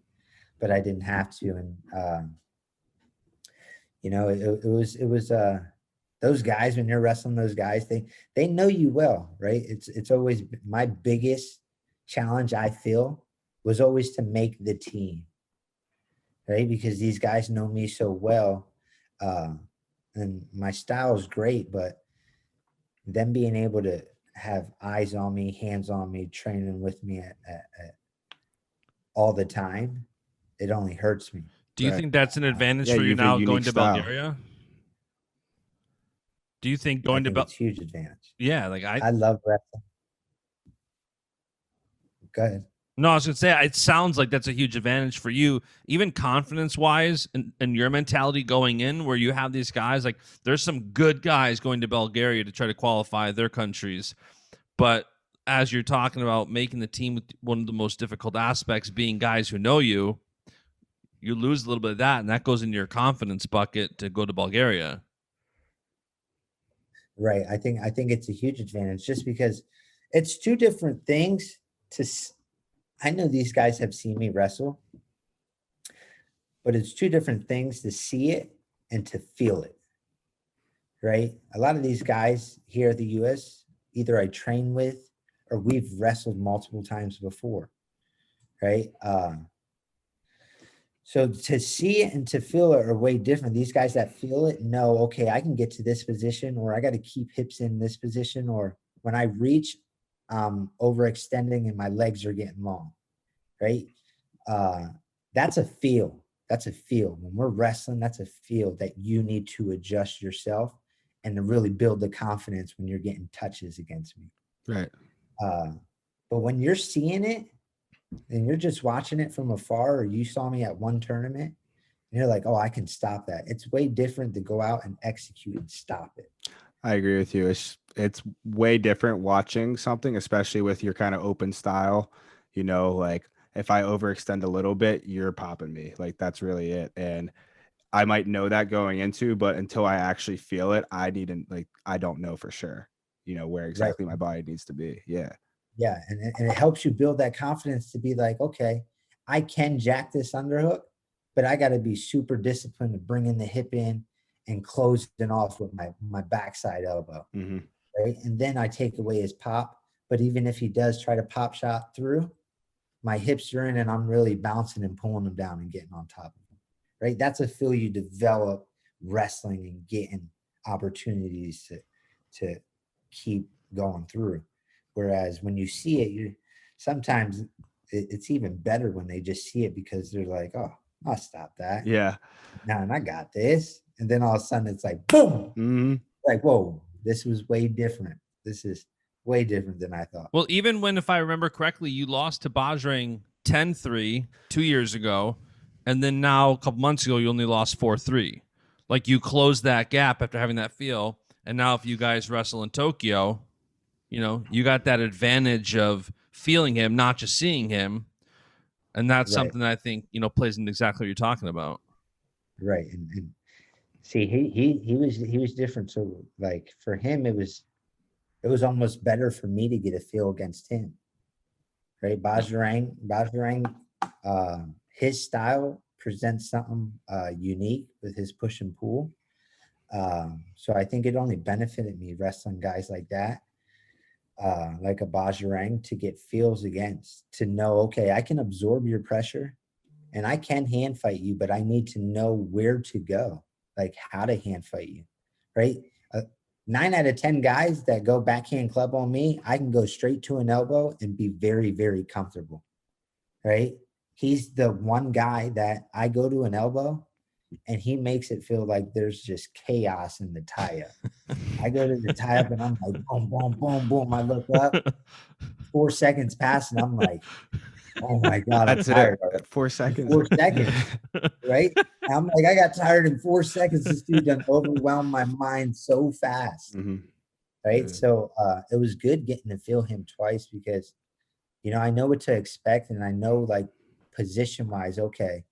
But I didn't have to. And, it was those guys, when you're wrestling those guys, they know you well, right? It's always my biggest challenge, I feel, was always to make the team, right? Because these guys know me so well. And my style is great, but them being able to have eyes on me, hands on me, training with me at all the time, it only hurts me. Do you think that's an advantage for you now going to Bulgaria? Do you think going to it's a huge advantage? Yeah, like I love wrestling. Go ahead. No, I was going to say, it sounds like that's a huge advantage for you, even confidence-wise and your mentality going in, where you have these guys. Like, there's some good guys going to Bulgaria to try to qualify their countries. But as you're talking about making the team, one of the most difficult aspects being guys who know you, you lose a little bit of that, and that goes into your confidence bucket to go to Bulgaria. Right. I think it's a huge advantage just because it's two different things I know these guys have seen me wrestle, but it's two different things to see it and to feel it, right? A lot of these guys here at the U.S., either I train with or we've wrestled multiple times before, right? So to see it and to feel it are way different. These guys that feel it know, okay, I can get to this position, or I got to keep hips in this position, or when I reach, overextending and my legs are getting long, right? That's a feel. That's a feel. When we're wrestling, that's a feel that you need to adjust yourself and to really build the confidence when you're getting touches against me. Right. But when you're seeing it and you're just watching it from afar, or you saw me at one tournament and you're like, oh, I can stop that. It's way different to go out and execute and stop it. I agree with you. It's way different watching something, especially with your kind of open style, like if I overextend a little bit, you're popping me. Like, that's really it. And I might know that going into, but until I actually feel it, I don't know for sure, where exactly my body needs to be. Yeah. Yeah. And it helps you build that confidence to be like, okay, I can jack this underhook, but I got to be super disciplined to bring in the hip in and close it off with my backside elbow. Mm-hmm. Right. And then I take away his pop. But even if he does try to pop shot through, my hips are in and I'm really bouncing and pulling him down and getting on top of him. Right. That's a feel you develop wrestling and getting opportunities to keep going through. Whereas when you see it, sometimes it's even better when they just see it, because they're like, oh, I'll stop that. Yeah. Now, and I got this. And then all of a sudden it's like, boom. Mm-hmm. Like, whoa, this was way different. This is way different than I thought. Well, even when, if I remember correctly, you lost to Bajrang 10-3 2 years ago, and then now a couple months ago, you only lost 4-3. Like, you closed that gap after having that feel. And now if you guys wrestle in Tokyo, you got that advantage of feeling him, not just seeing him. And that's something that I think, plays into exactly what you're talking about. Right. And see, he was different. So like for him, it was almost better for me to get a feel against him. Right. Bajrang, his style presents something unique with his push and pull. So I think it only benefited me wrestling guys like that. Like a Baschamania, to get feels against, to know, okay, I can absorb your pressure and I can hand fight you, but I need to know where to go, like how to hand fight you, right? 9 out of 10 guys that go backhand club on me, I can go straight to an elbow and be very, very comfortable, right? He's the one guy that I go to an elbow and he makes it feel like there's just chaos in the tie-up. I go to the tie-up and I'm like, boom, boom, boom, boom. I look up, 4 seconds pass and I'm like, oh my God, I'm tired. 4 seconds. 4 seconds, right? I'm like, I got tired in 4 seconds. This dude done overwhelmed my mind so fast, right? Yeah. So it was good getting to feel him twice because, you know, I know what to expect and I know like position-wise, okay,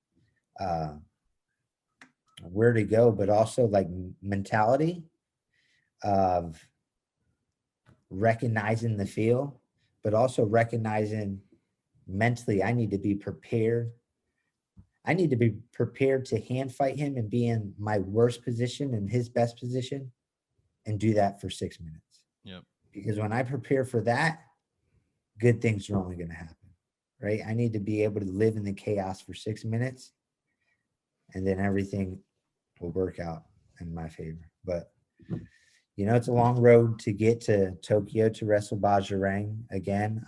where to go, but also like mentality of recognizing the feel, but also recognizing mentally I need to be prepared. I need to be prepared to hand fight him and be in my worst position and his best position and do that for 6 minutes. Yep. Because when I prepare for that, good things are only going to happen, right? I need to be able to live in the chaos for 6 minutes and then everything will work out in my favor. But, you know, it's a long road to get to Tokyo to wrestle Bajrang again.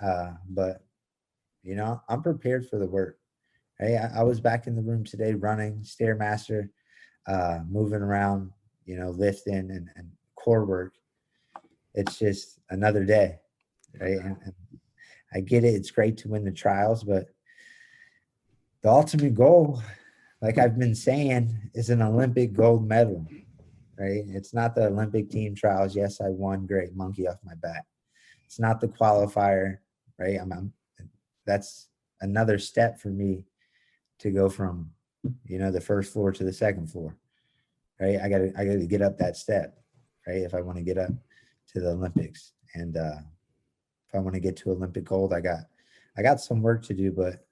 But, you know, I'm prepared for the work. Hey, I was back in the room today running, Stairmaster, moving around, you know, lifting and core work. It's just another day, right? And I get it. It's great to win the trials, but the ultimate goal, like I've been saying, is an Olympic gold medal, right? It's not the Olympic team trials. Yes, I won. Great. Monkey off my back. It's not the qualifier, right? That's another step for me to go from, you know, the first floor to the second floor, right? I gotta get up that step, right? If I want to get up to the Olympics, and if I want to get to Olympic gold, I got some work to do, but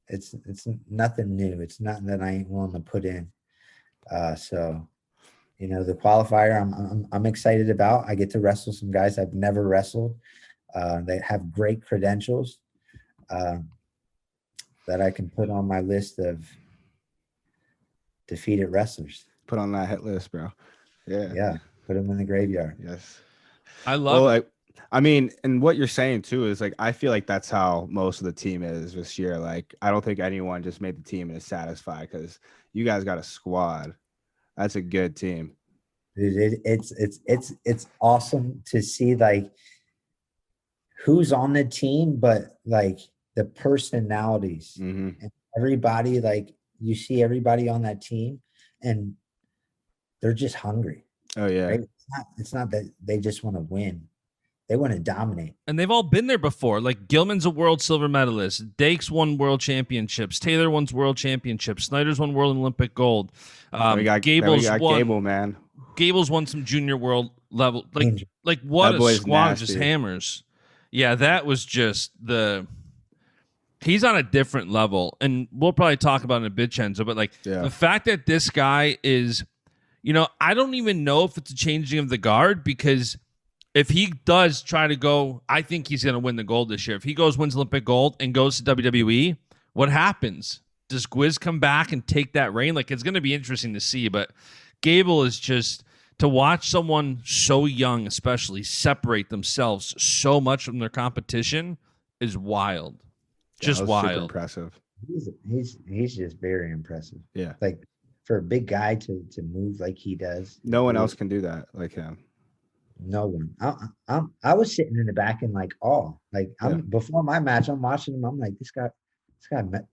it's nothing new. It's nothing that I ain't willing to put in. So, you know, the qualifier I'm excited about. I get to wrestle some guys I've never wrestled. They have great credentials. That I can put on my list of defeated wrestlers. Put on that hit list, bro. Yeah. Yeah. Put them in the graveyard. Yes. I love it. I mean, and what you're saying too is like, I feel like that's how most of the team is this year. Like, I don't think anyone just made the team and is satisfied because you guys got a squad. That's a good team. Dude, it's awesome to see like who's on the team, but like the personalities and everybody, like you see everybody on that team and they're just hungry. Oh yeah. Right? It's not that they just want to win. They want to dominate. And they've all been there before. Like Gilman's a world silver medalist. Dakes won world championships. Taylor won world championships. Snyder's won world and Olympic gold. Gables won. Gable, man. Gables won some junior world level. Like what a squad of just hammers. Yeah, that was just he's on a different level. And we'll probably talk about it in a bit, Cenzo, but like the fact that this guy is, you know, I don't even know if it's a changing of the guard, because if he does try to go, I think he's going to win the gold this year. If he wins Olympic gold and goes to WWE, what happens? Does Gwiz come back and take that reign? Like, it's going to be interesting to see. But Gable is just, to watch someone so young, especially, separate themselves so much from their competition is wild. Just wild. Super impressive. He's just very impressive. Yeah. Like for a big guy to move like he does. No one else can do that like him. No one. I was sitting in the back and like, before my match, I'm watching him. I'm like, this guy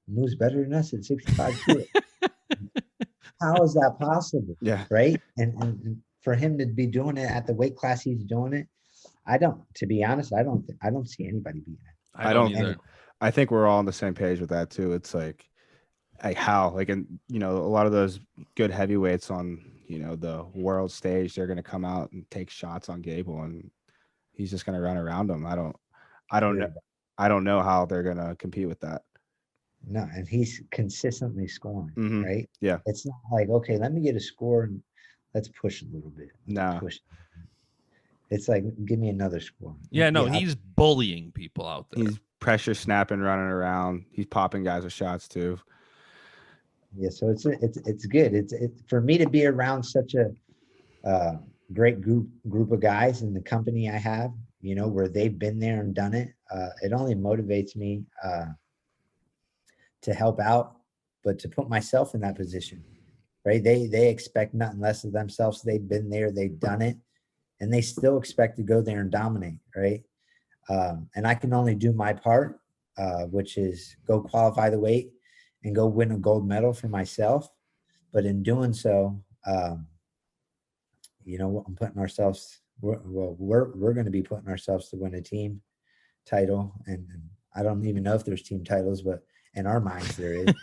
moves better than us at 65 kilos. How is that possible? Yeah. Right. And for him to be doing it at the weight class he's doing it, to be honest, I don't see anybody beating it. I don't either. I think we're all on the same page with that too. It's like how, like, and you know, a lot of those good heavyweights on, you know, the world stage, they're going to come out and take shots on Gable and he's just going to run around them. I don't know how they're going to compete with that. No. And he's consistently scoring, right? Yeah. It's not like, okay, let me get a score and let's push a little bit. No. It's like, give me another score. Yeah, no, he's bullying people out there. He's pressure snapping, running around. He's popping guys with shots too. Yeah, so it's good. It's for me to be around such a great group of guys in the company I have, where they've been there and done it. It only motivates me to help out, but to put myself in that position, right? They expect nothing less of themselves. They've been there, they've done it, and they still expect to go there and dominate, right? And I can only do my part, which is go qualify the weight and go win a gold medal for myself. But in doing so, I'm putting ourselves. We're going to be putting ourselves to win a team title, and I don't even know if there's team titles, but in our minds there is.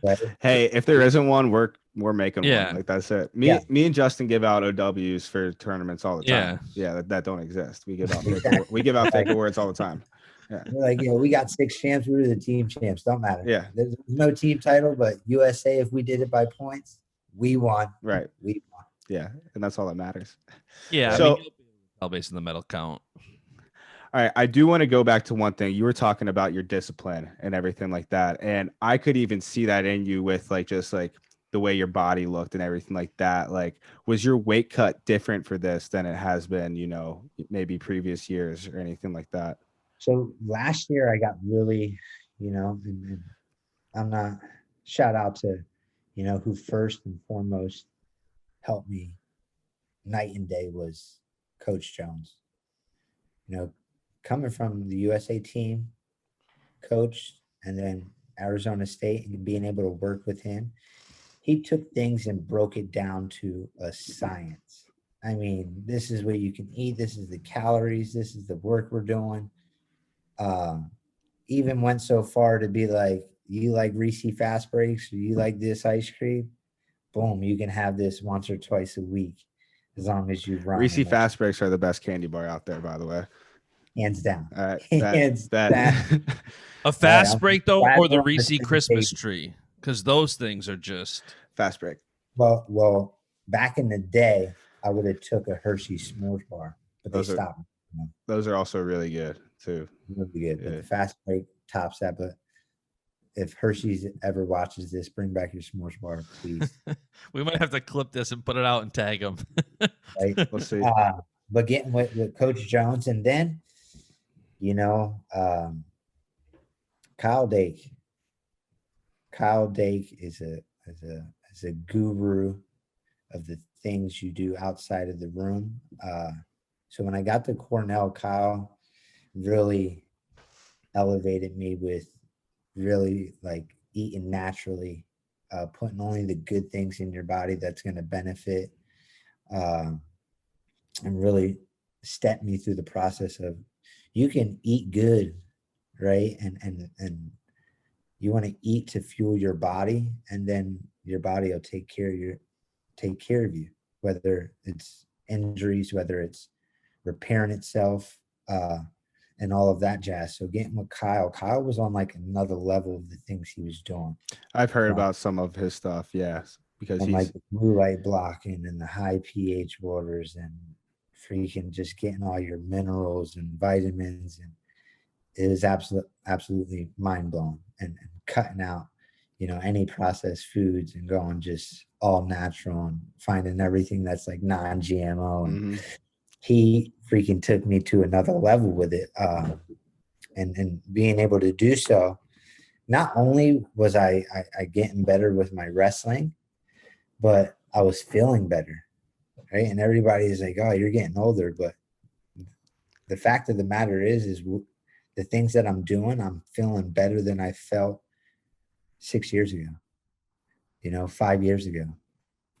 Right? Hey, if there isn't one, we're making Yeah. one. Like that's it. Me and Justin give out OWs for tournaments all the time. Yeah. That don't exist. We give out fake awards all the time. Yeah. We're like, we got 6 champs. We were the team champs. Don't matter. Yeah. There's no team title, but USA, if we did it by points, we won. Right. We won. Yeah, and that's all that matters. Yeah. So, based on the medal count. All right, I do want to go back to one thing. You were talking about your discipline and everything like that, and I could even see that in you with just the way your body looked and everything like that. Like, was your weight cut different for this than it has been, maybe previous years or anything like that? So last year I got really, and I'm not, shout out to, who first and foremost helped me night and day was Coach Jones. Coming from the USA team, coach, and then Arizona State, and being able to work with him, he took things and broke it down to a science. I mean, this is what you can eat. This is the calories. This is the work we're doing. Even went so far to be like, you like Reese Fast Breaks, or you like this ice cream? Boom, you can have this once or twice a week as long as you run. Reese Fast Breaks are the best candy bar out there, by the way. Hands down. All right. Hands down. A fast break, though, or the Reese Christmas tree? Because those things are just fast break. Well, back in the day, I would have took a Hershey's s'mores bar, but they stopped. Those are also really good, too. Really good. Yeah. But the fast break tops that. But if Hershey's ever watches this, bring back your s'mores bar, please. We might have to clip this and put it out and tag them. Right? Let's see. But getting with Coach Jones, and then, Kyle Dake. Kyle Dake is a guru of the things you do outside of the room. So when I got to Cornell, Kyle really elevated me with really eating naturally, putting only the good things in your body that's going to benefit, and really stepped me through the process of, you can eat good, right? And you want to eat to fuel your body, and then your body will take care of you, whether it's injuries, whether it's repairing itself, and all of that jazz. So getting with Kyle was on another level of the things he was doing. I've heard about some of his stuff, yes, because he's the blue light blocking and the high pH waters, and freaking just getting all your minerals and vitamins, and it is absolutely mind-blowing, and cutting out any processed foods and going just all natural and finding everything that's non-GMO. And he freaking took me to another level with it, and being able to do so. Not only was I getting better with my wrestling, but I was feeling better, right? And everybody's like, oh, you're getting older, but the fact of the matter is the things that I'm doing, I'm feeling better than I felt 6 years ago, 5 years ago.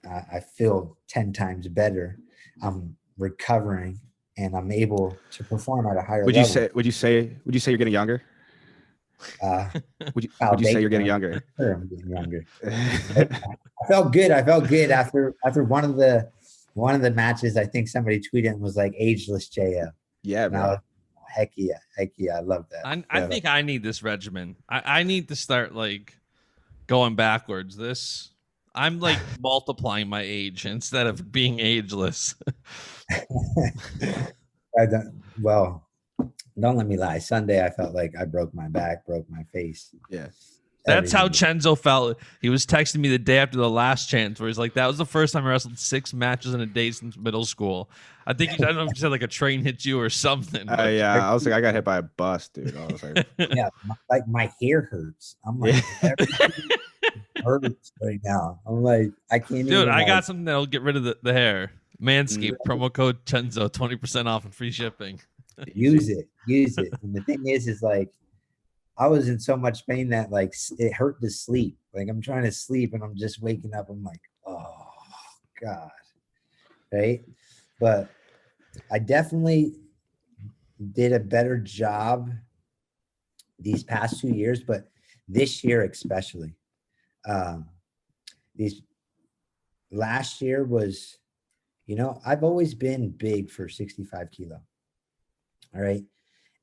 I feel 10 times better. I'm recovering, and I'm able to perform at a higher level. Would you say you're getting younger? Would you say you're getting younger? Sure, I'm getting younger. I felt good. after one of the matches. I think somebody tweeted and was like, "Ageless JF." Yeah, bro. Heck yeah, I love that. I think I need this regimen. I need to start going backwards. I'm multiplying my age instead of being ageless. Don't let me lie. Sunday, I felt like I broke my back, broke my face. Yeah. That's how everything. Cenzo felt. He was texting me the day after the last chance where he's like, that was the first time I wrestled 6 matches in a day since middle school. I think, I don't know if you said like a train hit you or something. But Yeah, I was like, I got hit by a bus, dude. I was like, Yeah, like my hair hurts. I'm yeah. like, everything hurts right now. I'm like, I can't Dude, even. I Like, got something that'll get rid of the hair. Manscaped, promo code Cenzo, 20% off and free shipping. use it. And the thing is like, I was in so much pain that like it hurt to sleep. Like I'm trying to sleep and I'm just waking up. I'm like, oh God. Right. But I definitely did a better job these past 2 years, but this year especially. These last year was, I've always been big for 65 kilo. All right.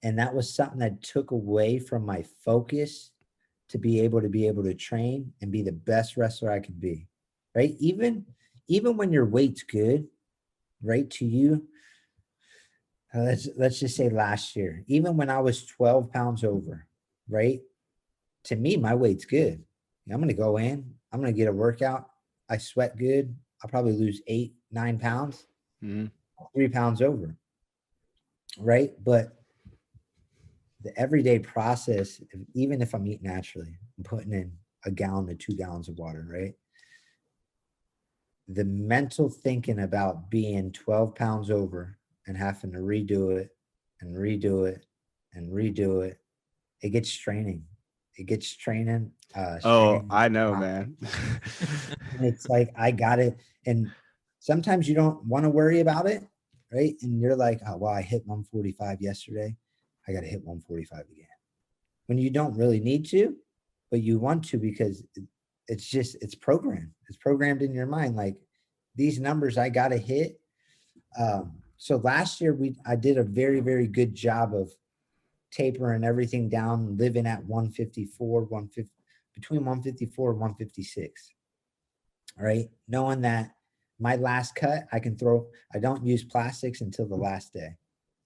And that was something that took away from my focus to be able to train and be the best wrestler I could be. Right. Even when your weight's good, right, to you, let's just say last year, even when I was 12 pounds over, right, to me, my weight's good. I'm going to go in, I'm going to get a workout. I sweat good. I'll probably lose 8-9 pounds, 3 pounds over. Right. But the everyday process, even if I'm eating naturally, I'm putting in a gallon to 2 gallons of water, right? The mental thinking about being 12 pounds over and having to redo it and redo it and redo it, it gets straining. It gets straining. I know, man. And it's like, I got it. And sometimes you don't want to worry about it, right? And you're like, oh, well, I hit 145 yesterday. I got to hit 145 again. When you don't really need to, but you want to because it's programmed. It's programmed in your mind. Like these numbers I got to hit. So last year I did a very, very good job of tapering everything down, living at 154, between 154 and 156. All right. Knowing that my last cut, I don't use plastics until the last day.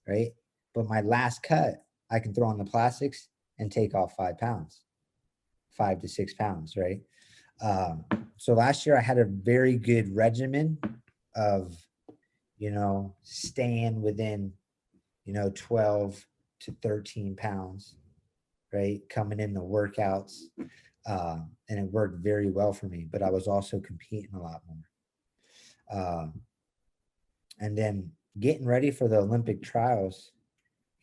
Right. But my last cut, I can throw on the plastics and take off 5 pounds, 5 to 6 pounds. Right. So last year I had a very good regimen of, staying within, 12 to 13 pounds, right? Coming in the workouts. And it worked very well for me, but I was also competing a lot more. And then getting ready for the Olympic trials,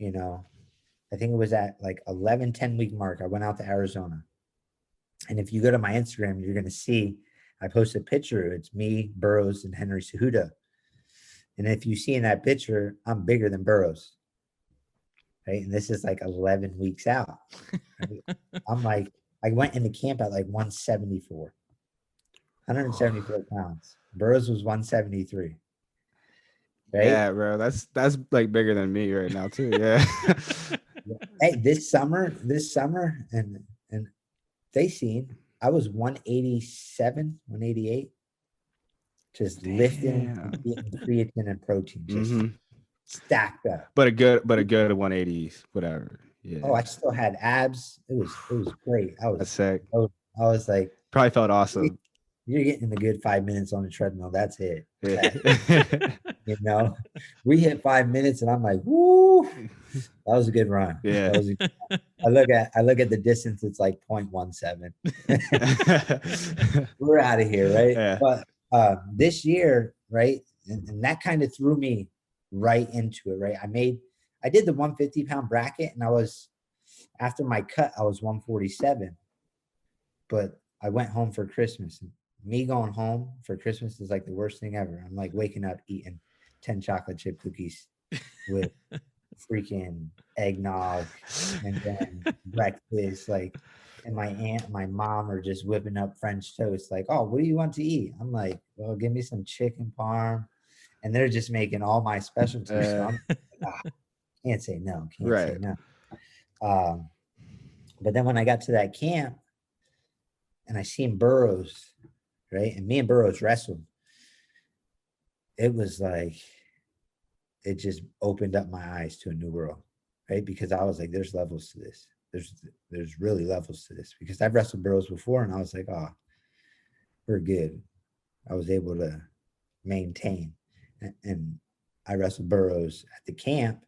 I think it was at like 10 week mark. I went out to Arizona. And if you go to my Instagram, you're going to see, I posted a picture. It's me, Burroughs, and Henry Cejudo. And if you see in that picture, I'm bigger than Burroughs. Right. And this is like 11 weeks out. Right? I'm like, I went into camp at like 174 pounds. Burroughs was 173. Right. Yeah, bro. That's like bigger than me right now, too. Yeah. Hey, this summer, and they seen I was 187, 188. Just lifting and getting creatine and protein, just stacked up. But a good 180s, whatever. Yeah. Oh, I still had abs. It was great. That's sick. I was like, Probably felt awesome. You're getting a good 5 minutes on the treadmill. That's it. Yeah. We hit 5 minutes and I'm like, woo, that was a good run. Yeah. I look at the distance, it's like 0.17. We're out of here, right? Yeah. But this year, right, and that kind of threw me right into it, right? I did the 150-pound bracket, and after my cut, I was 147. But I went home for Christmas. And me going home for Christmas is like the worst thing ever. I'm like waking up eating 10 chocolate chip cookies with freaking eggnog and then breakfast, like, and my aunt and my mom are just whipping up French toast, like, oh, what do you want to eat? I'm like, well, give me some chicken parm. And they're just making all my specialties. So I'm like, can't say no. Say no. But then when I got to that camp and I seen Burroughs, right? And me and Burroughs wrestled. It was like, it just opened up my eyes to a new world, right? Because I was like, there's levels to this. there's really levels to this, because I've wrestled burros before and I was like, oh, we're good. I was able to maintain, and I wrestled burros at the camp,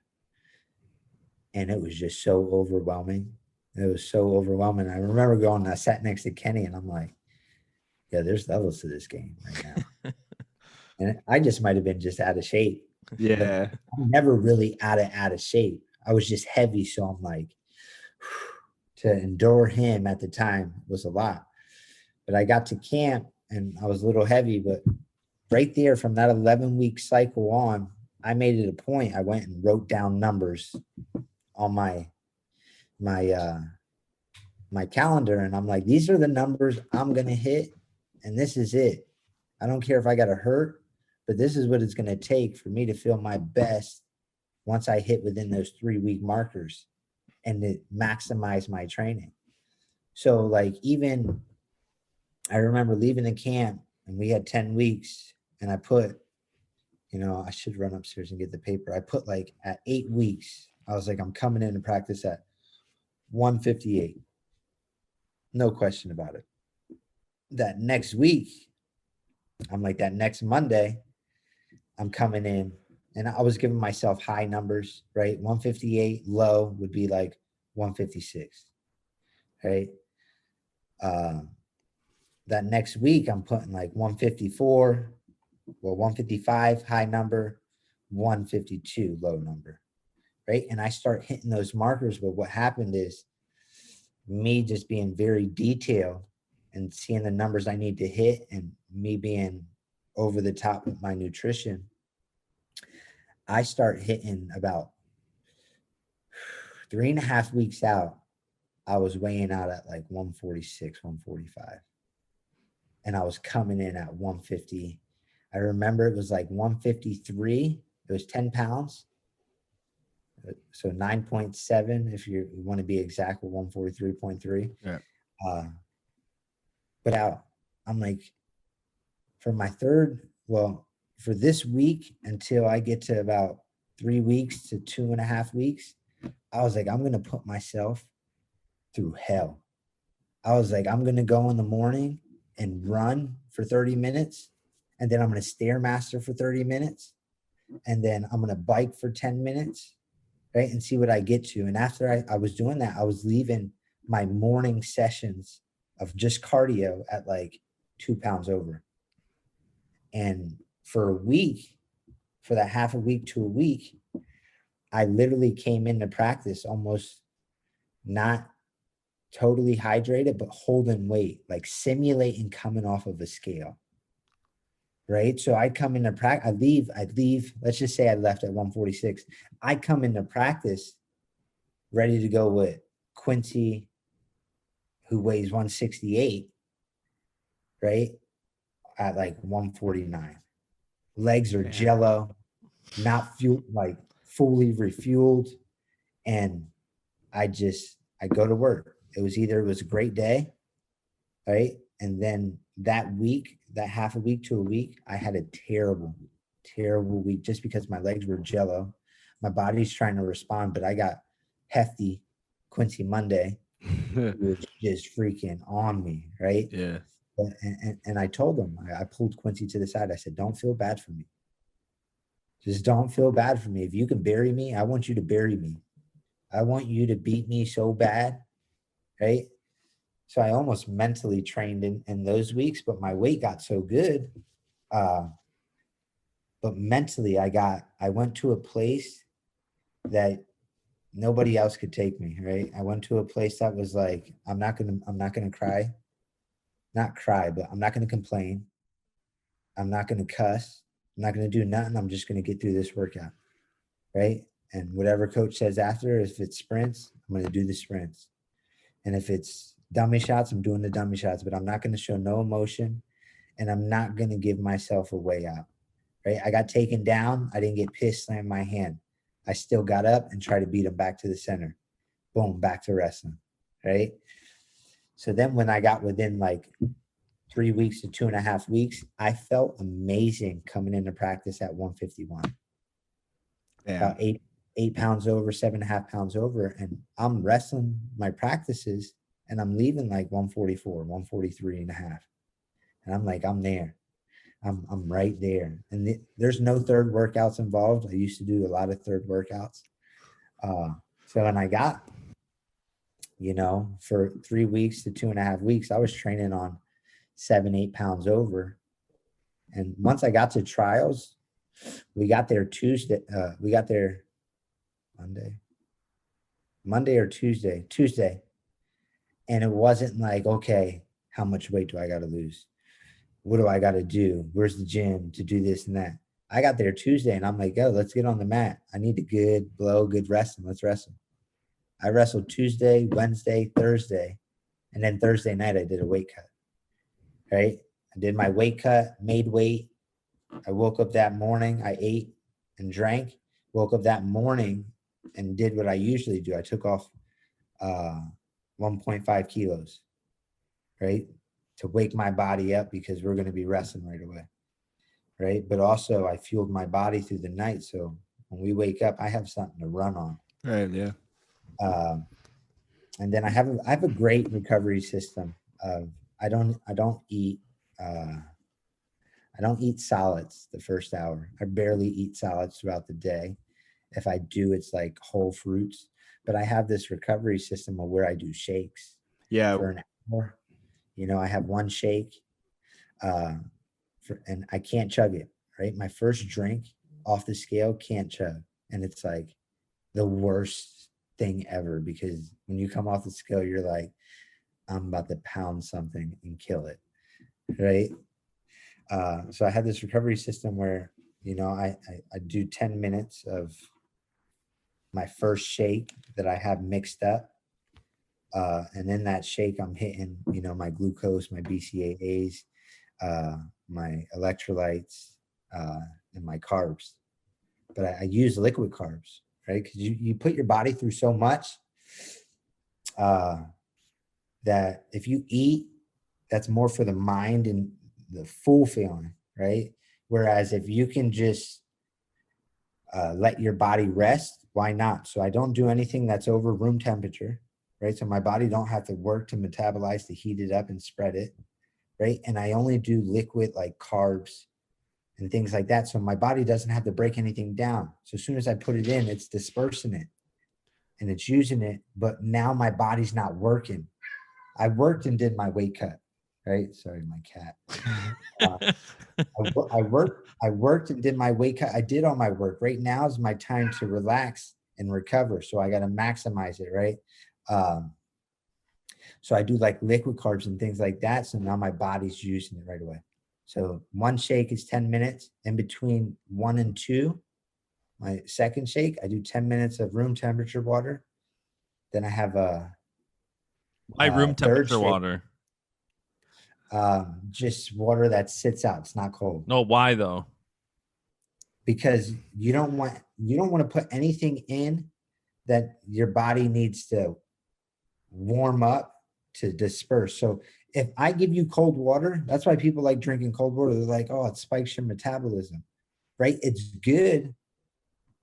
and it was just so overwhelming. It was so overwhelming. I remember going, I sat next to Kenny and I'm like, yeah, there's levels to this game right now. And I just might have been just out of shape. Yeah. I'm never really out of shape. I was just heavy. So I'm like, to endure him at the time was a lot. But I got to camp and I was a little heavy, but right there from that 11-week cycle on, I made it a point. I went and wrote down numbers on my calendar, and I'm like, these are the numbers I'm gonna hit, and this is it. I don't care if I gotta hurt, but this is what it's gonna take for me to feel my best once I hit within those 3-week markers and to maximize my training. So like, even I remember leaving the camp and we had 10 weeks and I put, I should run upstairs and get the paper. I put like at 8 weeks, I was like, I'm coming in to practice at 158. No question about it. That next week, I'm like, that next Monday, I'm coming in, and I was giving myself high numbers, right? 158, low would be like 156, right? That next week, I'm putting like 154, 155, high number, 152, low number, right? And I start hitting those markers. But what happened is me just being very detailed and seeing the numbers I need to hit, and me being over the top with my nutrition, I start hitting about 3.5 weeks out. I was weighing out at like 146, 145. And I was coming in at 150. I remember it was like 153. It was 10 pounds. So 9.7, if you want to be exact, with 143.3. Yeah. But I'm like, for this week until I get to about 3 weeks to 2.5 weeks, I was like, I'm going to put myself through hell. I was like, I'm going to go in the morning and run for 30 minutes. And then I'm going to Stairmaster for 30 minutes. And then I'm going to bike for 10 minutes, right? And see what I get to. And after I was doing that, I was leaving my morning sessions of just cardio at like 2 pounds over. And for a week, for that half a week to a week, I literally came into practice almost not totally hydrated, but holding weight, like simulating coming off of a scale. Right. So I'd come into practice, I'd leave, let's just say I left at 146. I come into practice ready to go with Quincy, who weighs 168, right, at like 149. Legs are jello, not fueled, like fully refueled. And I go to work. It was a great day, right? And then that week, that half a week to a week, I had a terrible, terrible week just because my legs were jello. My body's trying to respond, but I got hefty Quincy Monday. It was just freaking on me, right? Yeah. And I told him, I pulled Quincy to the side. I said, don't feel bad for me. Just don't feel bad for me. If you can bury me, I want you to bury me. I want you to beat me so bad, right? So I almost mentally trained in those weeks, but my weight got so good. But mentally, I went to a place that nobody else could take me, right? I went to a place that was like, I'm not gonna cry. Not cry, but I'm not gonna complain. I'm not gonna cuss. I'm not gonna do nothing. I'm just gonna get through this workout, right? And whatever coach says after, if it's sprints, I'm gonna do the sprints. And if it's dummy shots, I'm doing the dummy shots, but I'm not going to show no emotion, and I'm not going to give myself a way out, right? I got taken down. I didn't get pissed, slammed my hand. I still got up and tried to beat him back to the center. Boom, back to wrestling, right? So then when I got within like 3 weeks to 2.5 weeks, I felt amazing coming into practice at 151. 8 pounds over, 7.5 pounds over, and I'm wrestling my practices and I'm leaving like 144, 143.5. And I'm like, I'm there. I'm right there. And there's no third workouts involved. I used to do a lot of third workouts. So when I got, for 3 weeks to 2.5 weeks, I was training on 7-8 pounds over. And once I got to trials, we got there Tuesday. We got there Monday or Tuesday. And it wasn't like, okay, how much weight do I got to lose? What do I got to do? Where's the gym to do this and that? I got there Tuesday and I'm like, yo, let's get on the mat. I need a good wrestling. Let's wrestle. I wrestled Tuesday, Wednesday, Thursday. And then Thursday night, I did a weight cut, right? I did my weight cut, made weight. I woke up that morning, I ate and drank, woke up that morning and did what I usually do. I took off 1.5 kilos, right? To wake my body up because we're going to be wrestling right away, right? But also I fueled my body through the night. So when we wake up, I have something to run on. Right, yeah. And then I have a great recovery system. I don't eat solids the first hour. I barely eat solids throughout the day. If I do, it's like whole fruits. But I have this recovery system of where I do shakes. Yeah. For an hour. I have one shake, and I can't chug it. Right, my first drink off the scale can't chug, and it's like the worst thing ever because when you come off the scale, you're like, I'm about to pound something and kill it, right? So I had this recovery system where, I do 10 minutes of my first shake that I have mixed up. And in that shake, I'm hitting, my glucose, my BCAAs, my electrolytes, and my carbs. But I use liquid carbs, right? Because you put your body through so much that if you eat, that's more for the mind and the full feeling, right? Whereas if you can just let your body rest, why not? So I don't do anything that's over room temperature, right? So my body don't have to work to metabolize, to heat it up and spread it, right? And I only do liquid like carbs and things like that. So my body doesn't have to break anything down. So as soon as I put it in, it's dispersing it and it's using it. But now my body's not working. I worked and did my weight cut, right? Sorry, my cat. I worked and did my weight cut. I did all my work. Right now is my time to relax and recover. So I got to maximize it, right? So I do like liquid carbs and things like that. So now my body's using it right away. So one shake is 10 minutes. In between 1 and 2, my second shake, I do 10 minutes of room temperature water. Then I have why room temperature water? Just water that sits out. It's not cold. No, why though? Because you don't want to put anything in that your body needs to warm up to disperse. So if I give you cold water, that's why people like drinking cold water. They're like, oh, it spikes your metabolism, right? It's good,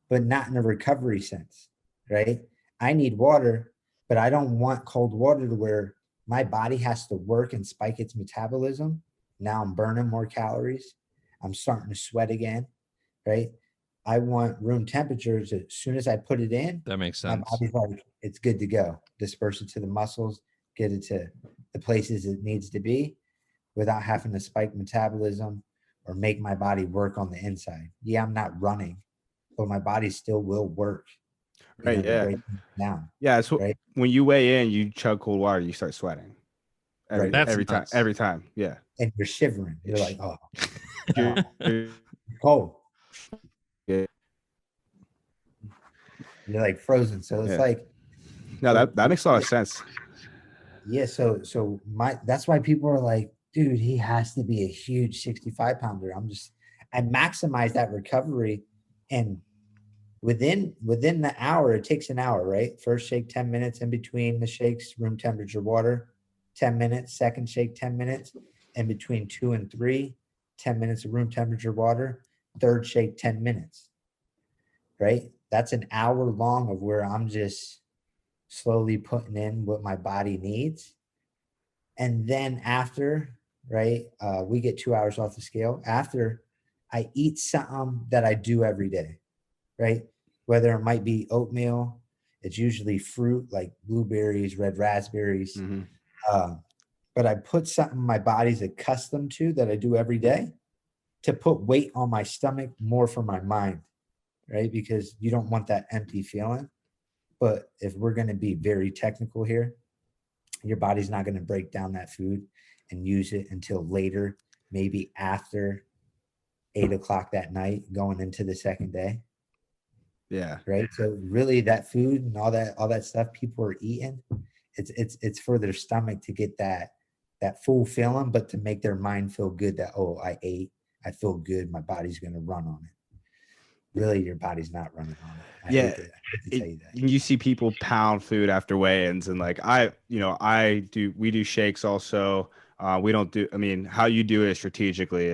but not in a recovery sense, right? I need water, but I don't want cold water to where my body has to work and spike its metabolism. Now I'm burning more calories. I'm starting to sweat again, right? I want room temperatures. As soon as I put it in, that makes sense. My body's like, it's good to go. Disperse it to the muscles, get it to the places it needs to be without having to spike metabolism or make my body work on the inside. Yeah, I'm not running, but my body still will work. Right. Yeah. Down. Yeah. So right? When you weigh in, you chug cold water, you start sweating. Every time. Yeah. And you're shivering. You're like, oh, cold. Yeah. You're like frozen. So it's like, no, that makes a lot of sense. Yeah. So that's why people are like, dude, he has to be a huge 65 pounder. I maximize that recovery, and within the hour, it takes an hour, right? First shake, 10 minutes. In between the shakes, room temperature water, 10 minutes. Second shake, 10 minutes. In between 2 and 3, 10 minutes of room temperature water. Third shake, 10 minutes, right? that's an hour long of where I'm just slowly putting in what my body needs. And then after, right, we get 2 hours off the scale. After, I eat something that I do every day, right? Whether it might be oatmeal, it's usually fruit like blueberries, red raspberries. Mm-hmm. But I put something my body's accustomed to that I do every day to put weight on my stomach, more for my mind, right? Because you don't want that empty feeling. But if we're going to be very technical here, your body's not going to break down that food and use it until later, maybe after 8 o'clock that night, going into the second day. Yeah. Right. So really, that food and all that stuff people are eating, it's for their stomach to get that full feeling, but to make their mind feel good that, oh, I ate, I feel good, my body's going to run on it. Really, your body's not running on it. I hate to tell you that. You see people pound food after weigh-ins, and like we do shakes also. We don't do, I mean, how you do it strategically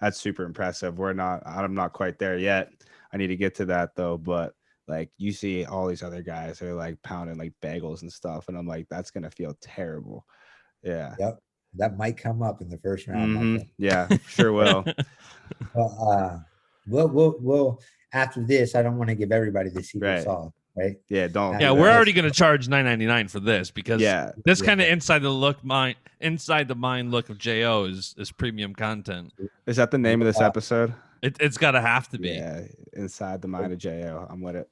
that's super impressive. I'm not quite there yet. I need to get to that though. But like, you see all these other guys that are like pounding like bagels and stuff, and I'm like, that's gonna feel terrible. Yeah. Yep. That might come up in the first round. Mm-hmm. Yeah, sure will. Well, we'll after this, I don't want to give everybody the secret sauce, right? Yeah, don't. Yeah, we're already going to charge $9.99 for this, because this kind of inside the mind look of Jo is premium content. Is that the name of this episode? It's got to have to be. Yeah, inside the mind of Jo. I'm with it.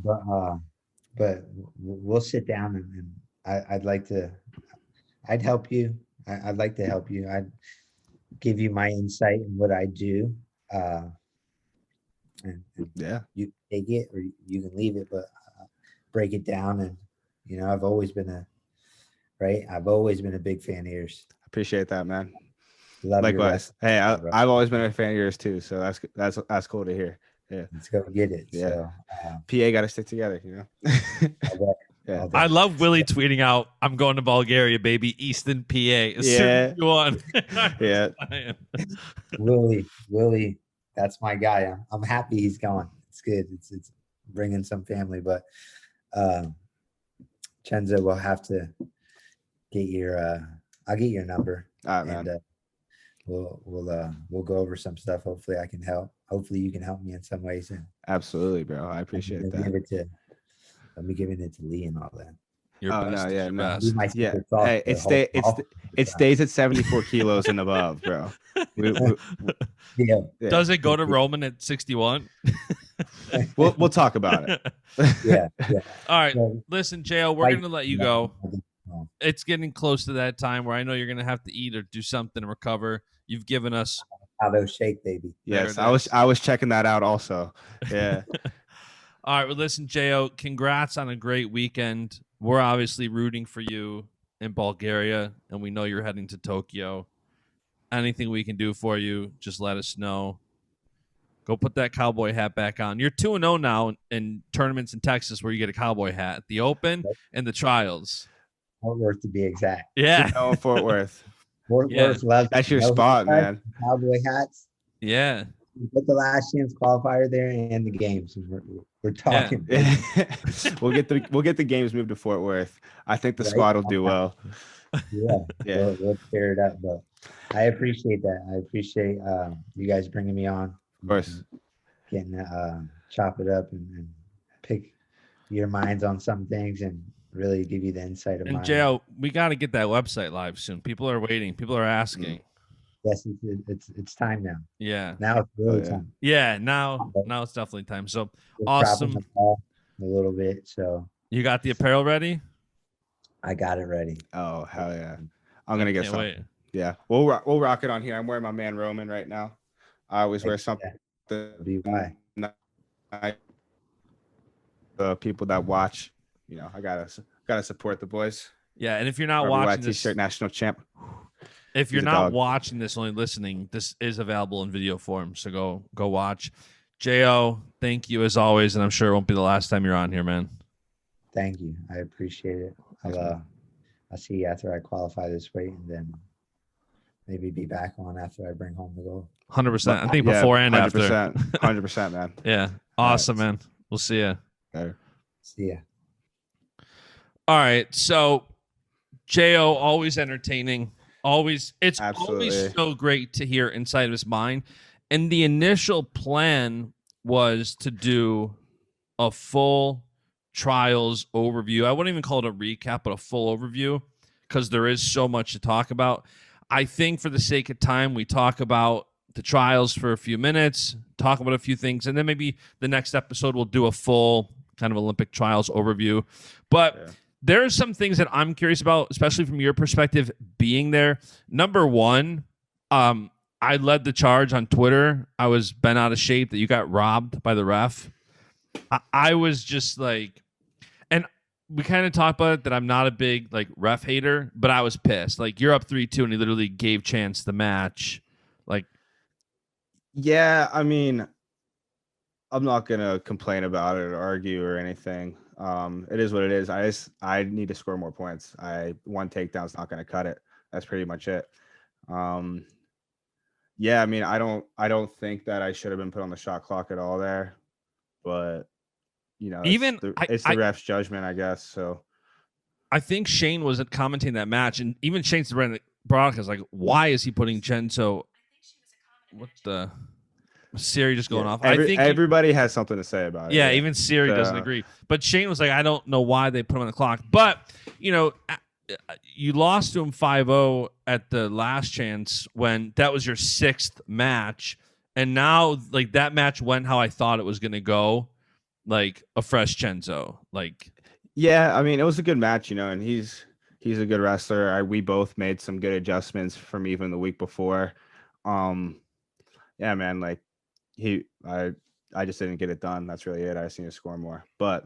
But we'll sit down and I'd help you. I'd like to help you. I'd give you my insight in what I do. And yeah, you take it or you can leave it, but break it down. And I've always been a big fan of yours. Appreciate that, man. Love likewise. Hey, I've always been a fan of yours too, so that's cool to hear. Yeah, let's go get it. Yeah, so, PA got to stick together, Yeah. I love Willie tweeting out, "I'm going to Bulgaria, baby, Easton, PA." As soon as you want. Yeah. Willie, that's my guy. I'm happy he's going. It's good. It's bringing some family, but Cenzo will have to get your. I'll get your number. All right, man. We'll go over some stuff. Hopefully, I can help. Hopefully, you can help me in some ways. And absolutely, bro. I appreciate that. Let me give it to Lee and all that. Hey, it stays at 74 kilos and above, bro. Does it go to Roman at 61? We'll talk about it. Yeah. All right. Listen, Jo, we're going to let you go. It's getting close to that time where I know you're going to have to eat or do something to recover. You've given us avocado shake, baby. Yes, I was checking that out also. Yeah. All right. Well, listen, Jo, congrats on a great weekend. We're obviously rooting for you in Bulgaria, and we know you're heading to Tokyo. Anything we can do for you, just let us know. Go put that cowboy hat back on. You're 2-0 now in tournaments in Texas where you get a cowboy hat. The Open and the Trials. Fort Worth, to be exact. Yeah. Oh, Fort Worth. Fort Worth loves. That's your spot, man. Cowboy hats. Yeah. We put the last chance qualifier there and the games. We're talking. Yeah. we'll get the games moved to Fort Worth. I think the squad will do well. Yeah. We'll tear it up. But I appreciate that. I appreciate you guys bringing me on. Of course. Getting chop it up and pick your minds on some things and really give you the insight of mine. And Jo, we got to get that website live soon. People are waiting. People are asking. Yes, it's time now. Yeah. Now it's really time. Yeah, now it's definitely time. So awesome. A little bit. So you got the apparel ready? I got it ready. Oh, hell yeah. I'm gonna get some. Wait. Yeah. We'll rock it on here. I'm wearing my man Roman right now. I always wear something. The people that watch, I gotta support the boys. Yeah, and if you're not watching this, T-shirt national champ. If you're not watching this, only listening, this is available in video form. So go watch. Jo, thank you as always, and I'm sure it won't be the last time you're on here, man. Thank you. I appreciate it. I'll see you after I qualify this weight, and then maybe be back on after I bring home the gold. 100%. I think before and 100%, after. 100%, man. Yeah. Awesome, man. We'll see ya. Okay. See ya. All right. So, Jo, always entertaining. It's always Absolutely. so great to hear inside of his mind. And the initial plan was to do a full trials overview. I wouldn't even call it a recap, but a full overview because there is so much to talk about. I think for the sake of time, we talk about the trials for a few minutes, talk about a few things, and then maybe the next episode we'll do a full kind of Olympic trials overview. But there are some things that I'm curious about, especially from your perspective being there. Number one, I led the charge on Twitter. I was bent out of shape that you got robbed by the ref. I was just like, and we kind of talked about it that I'm not a big like ref hater, but I was pissed. Like you're up 3-2 and he literally gave Chance the match. Like, yeah, I mean, I'm not gonna complain about it or argue or anything. It is what it is. I need to score more points. One takedown's not gonna cut it. That's pretty much it. Yeah, I mean, I don't think that I should have been put on the shot clock at all there, but you know, it's the ref's judgment, I guess. So I think Shane was commenting that match, and even Shane's broadcast like, why is he putting Cenzo? What the Siri just going off? I think everybody has something to say about it. Yeah, even Siri doesn't agree. But Shane was like, I don't know why they put him on the clock. But you know, you lost to him 5-0 at the last chance when that was your 6th match, and now like that match went how I thought it was going to go, like a fresh Cenzo. Like, yeah, I mean, it was a good match, you know, and he's a good wrestler. We both made some good adjustments from even the week before. Yeah, man, like I just didn't get it done. That's really it. I just need to score more. But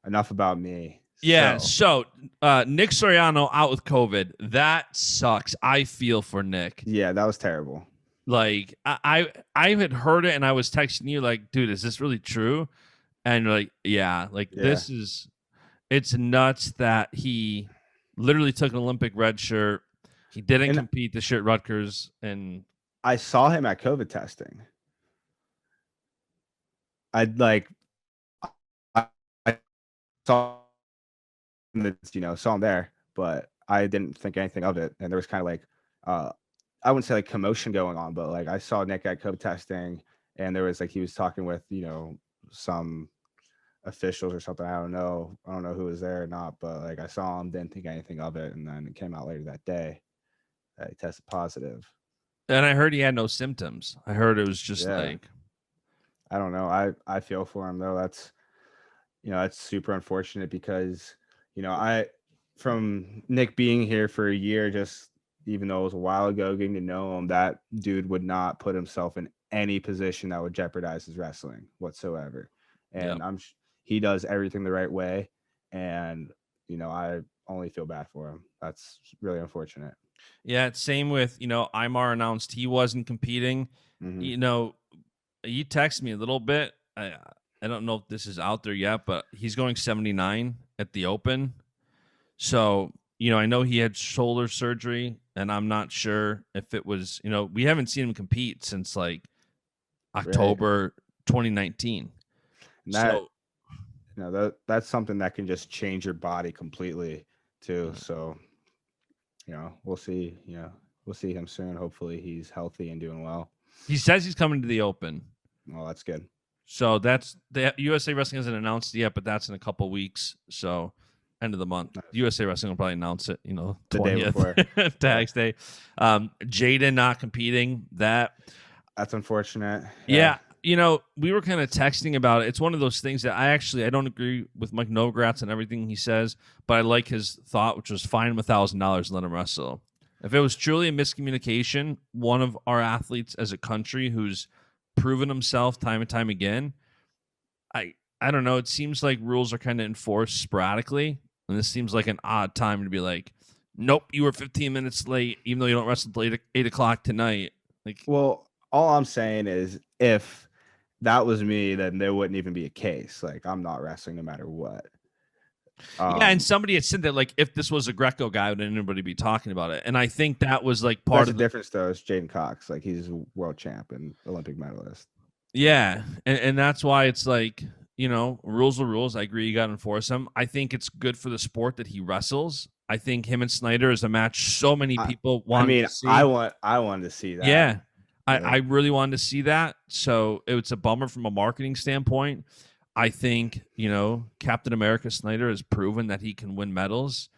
enough about me. Yeah, so Nick Soriano out with COVID. That sucks. I feel for Nick. Yeah, that was terrible. Like I had heard it and I was texting you like, dude, is this really true? And you're like, yeah, it's nuts that he literally took an Olympic red shirt. He didn't compete this year at Rutgers, and I saw him at COVID testing. I saw him there, but I didn't think anything of it. And there was kind of like, I wouldn't say like commotion going on, but like I saw Nick at COVID testing, and there was like he was talking with some officials or something. I don't know who was there or not, but like I saw him, didn't think anything of it, and then it came out later that day that he tested positive. And I heard he had no symptoms. I heard it was just like, I don't know. I feel for him though. That's super unfortunate because from Nick being here for a year, just even though it was a while ago, getting to know him, that dude would not put himself in any position that would jeopardize his wrestling whatsoever. And he does everything the right way. And, I only feel bad for him. That's really unfortunate. Yeah. Same with, Imar announced he wasn't competing. Mm-hmm. He texted me a little bit. I don't know if this is out there yet, but he's going 79 at the Open. So, I know he had shoulder surgery, and I'm not sure if it was, we haven't seen him compete since like October 2019. And that's something that can just change your body completely too. So, we'll see. We'll see him soon. Hopefully he's healthy and doing well. He says he's coming to the Open. Oh, that's good. So that's the USA Wrestling hasn't announced it yet, but that's in a couple weeks. So end of the month, USA Wrestling will probably announce it. The 20th, Tax Day. Jaden not competing. That's unfortunate. Yeah. We were kind of texting about it. It's one of those things that I don't agree with Mike Novogratz and everything he says, but I like his thought, which was fine him $1,000 and let him wrestle. If it was truly a miscommunication, one of our athletes as a country who's proven himself time and time again, I don't know. It seems like rules are kind of enforced sporadically, and this seems like an odd time to be like, nope, you were 15 minutes late, even though you don't wrestle until 8 o'clock tonight. Like, well, all I'm saying is if that was me, then there wouldn't even be a case. Like, I'm not wrestling no matter what. And somebody had said that, like, if this was a Greco guy, would anybody be talking about it? And I think that was like part of the difference, though, is Jaden Cox. Like, he's a world champ and Olympic medalist. Yeah, and that's why it's like, rules are rules. I agree, you got to enforce them. I think it's good for the sport that he wrestles. I think him and Snyder is a match so many people I wanted mean, to see. I wanted to see that. Yeah, Yeah. I really wanted to see that. So it's a bummer from a marketing standpoint. I think, Captain America Snyder has proven that he can win medals.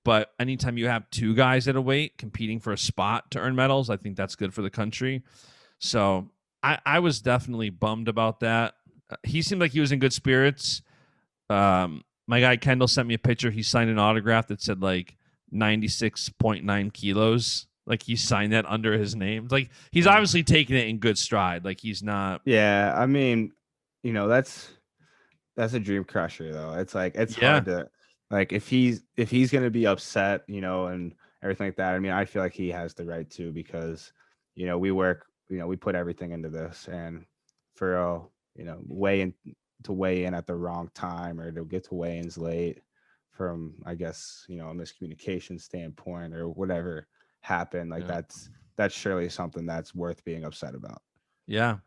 But anytime you have two guys at a weight competing for a spot to earn medals, I think that's good for the country. So I was definitely bummed about that. He seemed like he was in good spirits. My guy Kendall sent me a picture. He signed an autograph that said like 96.9 kilos. Like he signed that under his name. Like he's obviously taking it in good stride. Like he's not. Yeah, I mean, that's a dream crusher though. It's like it's hard to like if he's gonna be upset, and everything like that. I mean, I feel like he has the right to because we work, we put everything into this, and for weigh in at the wrong time or to get to weigh-ins late from I guess a miscommunication standpoint or whatever happened, like that's surely something that's worth being upset about. Yeah.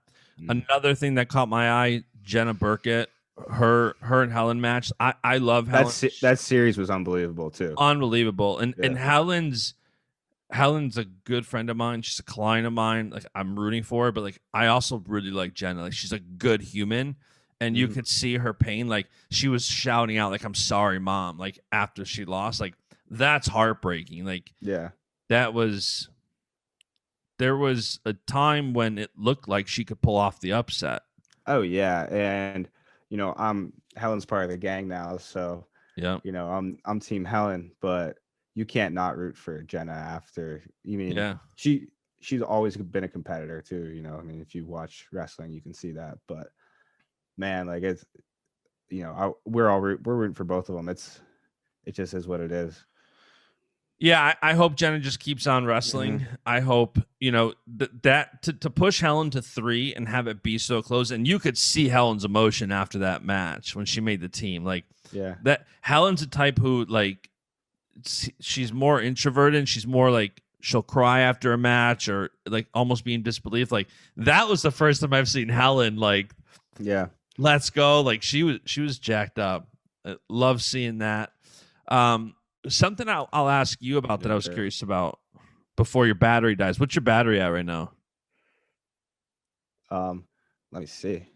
Another thing that caught my eye, Jenna Burkett, her and Helen match. I love Helen. That series was unbelievable too. Unbelievable. And Helen's a good friend of mine. She's a client of mine. Like I'm rooting for her, but like I also really like Jenna. Like she's a good human. And you could see her pain. Like she was shouting out, like, "I'm sorry, Mom," like after she lost. Like that's heartbreaking. Like there was a time when it looked like she could pull off the upset. Oh yeah. And Helen's part of the gang now, so yeah, I'm team Helen, but you can't not root for Jenna after. She's always been a competitor too, I mean, if you watch wrestling, you can see that. But man, like it's we're rooting for both of them. It just is what it is. Yeah, I hope Jenna just keeps on wrestling. Mm-hmm. I hope, that to push Helen to 3 and have it be so close. And you could see Helen's emotion after that match when she made the team. Like, that Helen's a type who, like, she's more introverted. And she's more like, she'll cry after a match or like almost be in disbelief. Like, that was the first time I've seen Helen, like, let's go. Like, she was jacked up. I love seeing that. Something I'll ask you about that I was curious about before your battery dies. What's your battery at right now? Let me see.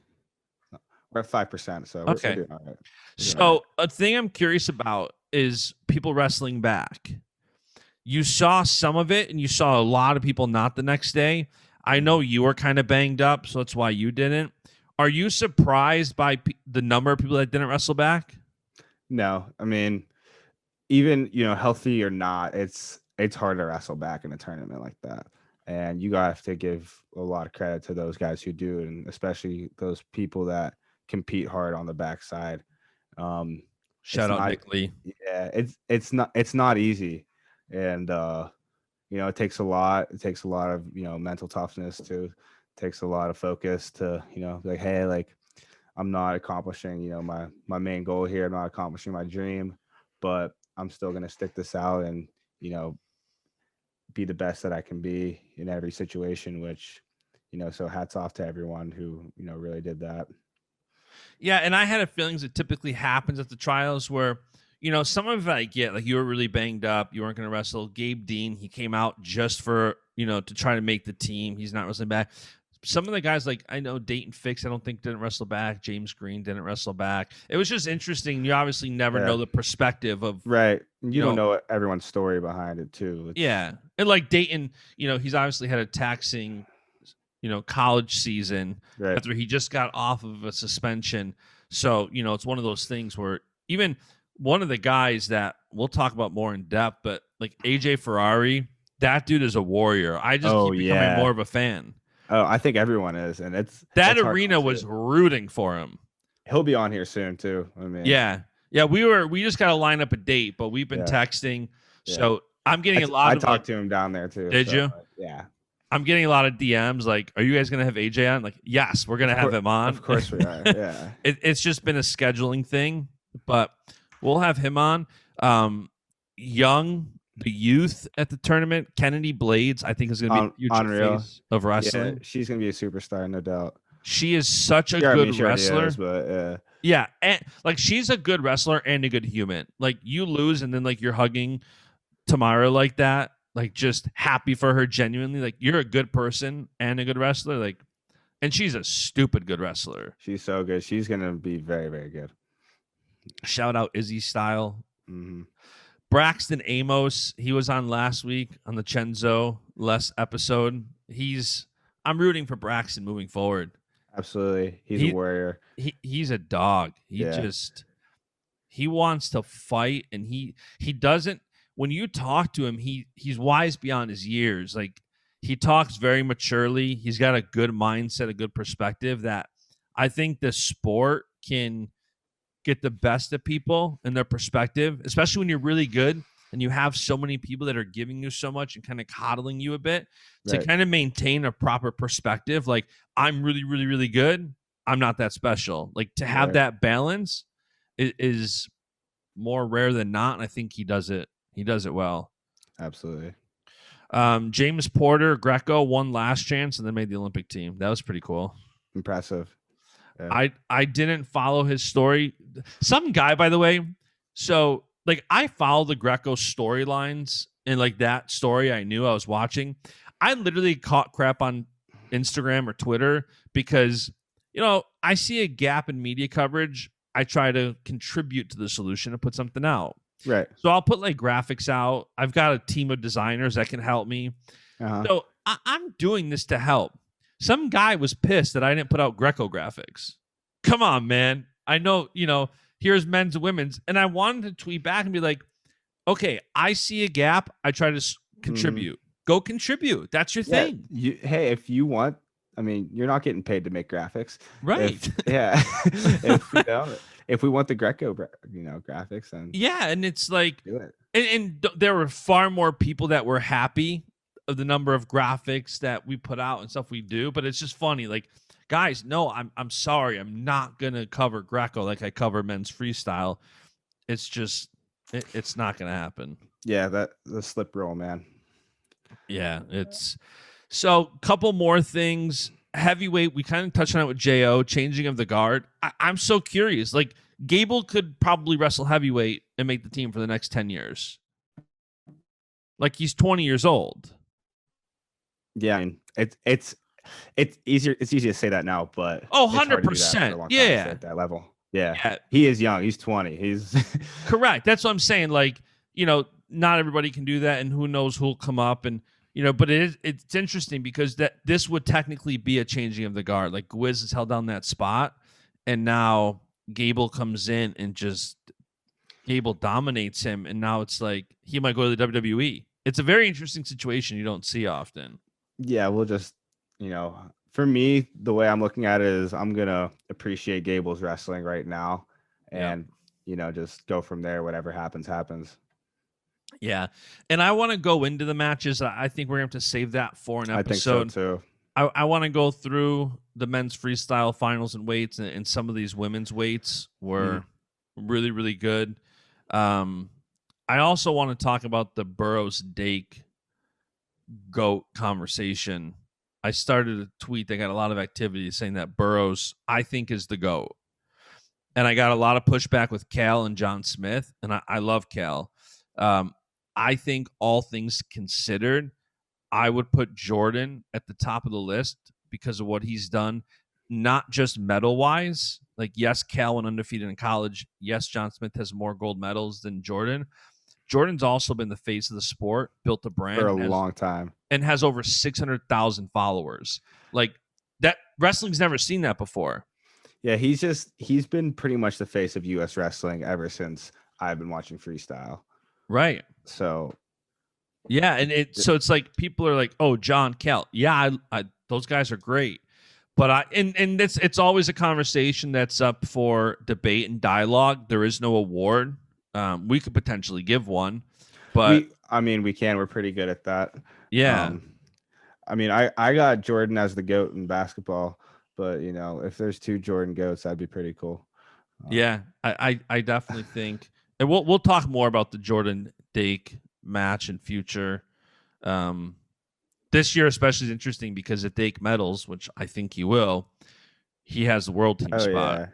We're at 5%, so okay. We're doing all right. So a thing I'm curious about is people wrestling back. You saw some of it, and you saw a lot of people not the next day. I know you were kind of banged up, so that's why you didn't. Are you surprised by the number of people that didn't wrestle back? No, I mean, even healthy or not, it's hard to wrestle back in a tournament like that, and you have to give a lot of credit to those guys who do, and especially those people that compete hard on the backside. Shout out Nick Lee. Yeah, it's not easy, and it takes a lot. It takes a lot of mental toughness too. It takes a lot of focus to like, hey, like I'm not accomplishing my main goal here. I'm not accomplishing my dream, but I'm still going to stick this out and, be the best that I can be in every situation, which, so hats off to everyone who, really did that. Yeah. And I had a feeling it typically happens at the trials where, some of it I get, like you were really banged up. You weren't going to wrestle. Gabe Dean, he came out just for, to try to make the team. He's not wrestling back. Some of the guys, like I know Dayton Fix, I don't think didn't wrestle back. James Green didn't wrestle back. It was just interesting. You obviously never know the perspective of right. You don't know everyone's story behind it too. Yeah, and like Dayton, he's obviously had a taxing, college season after he just got off of a suspension. So it's one of those things where even one of the guys that we'll talk about more in depth, but like AJ Ferrari, that dude is a warrior. I just keep becoming more of a fan. Oh, I think everyone is, and that arena was rooting for him. He'll be on here soon too. I mean, yeah. We just got to line up a date, but we've been texting. So I'm getting a lot of. I talked to him down there too. Did you? Yeah. I'm getting a lot of DMs like, "Are you guys gonna have AJ on?" Like, yes, we're gonna have him on. Of course we are. Yeah. It's just been a scheduling thing, but we'll have him on. The youth at the tournament, Kennedy Blades, I think is going to be the future face of wrestling. Yeah, she's going to be a superstar, no doubt. She is such a Yeah, I mean, good she already wrestler. is, but Yeah, and like she's a good wrestler and a good human. Like you lose and then like you're hugging Tamara like that, like just happy for her genuinely. Like you're a good person and a good wrestler. Like, and she's a stupid good wrestler. she's so good. She's gonna be very, very good. Shout out Izzy Style. Hmm. Braxton Amos, he was on last week on the Cenzo Les episode. I'm rooting for Braxton moving forward. Absolutely, he's a warrior. He's a dog. He wants to fight, and he doesn't. When you talk to him, he's wise beyond his years. Like he talks very maturely. He's got a good mindset, a good perspective that I think the sport can get the best of people and their perspective, especially when you're really good and you have so many people that are giving you so much and kind of coddling you a bit to kind of maintain a proper perspective. Like I'm really, really, really good. I'm not that special. Like to have that balance is more rare than not. And I think he does it. He does it well. Absolutely. James Porter, Greco, won last chance and then made the Olympic team. That was pretty cool. Impressive. Yeah. I didn't follow his story. Some guy, by the way. So like I follow the Greco storylines and like that story I knew I was watching. I literally caught crap on Instagram or Twitter because, you know, I see a gap in media coverage. I try to contribute to the solution and put something out. Right. So I'll put like graphics out. I've got a team of designers that can help me. So I'm doing this to help. Some guy was pissed that I didn't put out Greco graphics. Come on, man. I know, you know, here's men's and women's. And I wanted to tweet back and be like, okay, I see a gap. I try to contribute. Go contribute. That's your thing. Hey, if you want, I mean, you're not getting paid to make graphics. Right. If we want the Greco, graphics, then yeah. And it's like, do it. And there were far more people that were happy of the number of graphics that we put out and stuff we do. But it's just funny. Like, guys, no, I'm sorry. I'm not going to cover Greco like I cover men's freestyle. It's just, it's not going to happen. Yeah, the slip roll, man. Yeah, it's so couple more things. Heavyweight, we kind of touched on it with Jo, changing of the guard. I'm so curious. Like, Gable could probably wrestle heavyweight and make the team for the next 10 years. Like, he's 20 years old. Yeah, I mean, it's easier. It's easy to say that now, but 100%. Yeah, at that level. Yeah, he is young. He's 20. He's correct. That's what I'm saying. Like, you know, not everybody can do that, and who knows who'll come up. And you know, but it's interesting because this would technically be a changing of the guard. Like Gwiz has held down that spot, and now Gable comes in and just Gable dominates him, and now it's like he might go to the WWE. It's a very interesting situation you don't see often. Yeah, we'll just, for me, the way I'm looking at it is I'm gonna appreciate Gable's wrestling right now, and just go from there. Whatever happens, happens. Yeah, and I want to go into the matches. I think we're going to have to save that for an episode. I think so too. I want to go through the men's freestyle finals and weights, and some of these women's weights were really, really good. I also want to talk about the Burroughs-Dake GOAT conversation. I started a tweet that got a lot of activity saying that Burroughs, I think, is the GOAT. And I got a lot of pushback with Cal and John Smith, and I love Cal. I think all things considered, I would put Jordan at the top of the list because of what he's done, not just medal-wise. Like, yes, Cal went undefeated in college. Yes, John Smith has more gold medals than Jordan. Jordan's also been the face of the sport, built a brand for a long time, and has over 600,000 followers. Like, that wrestling's never seen that before. Yeah, he's been pretty much the face of U.S. wrestling ever since I've been watching freestyle. Right. So, yeah, and it's like people are like, "Oh, John, Cal, yeah, I those guys are great," but it's always a conversation that's up for debate and dialogue. There is no award. We could potentially give one, but we can. We're pretty good at that. Yeah. I got Jordan as the GOAT in basketball, but if there's two Jordan GOATs, that'd be pretty cool. Yeah, I definitely think. And we'll talk more about the Jordan Dake match in future. This year especially is interesting because if Dake medals, which I think he will, he has the world team spot.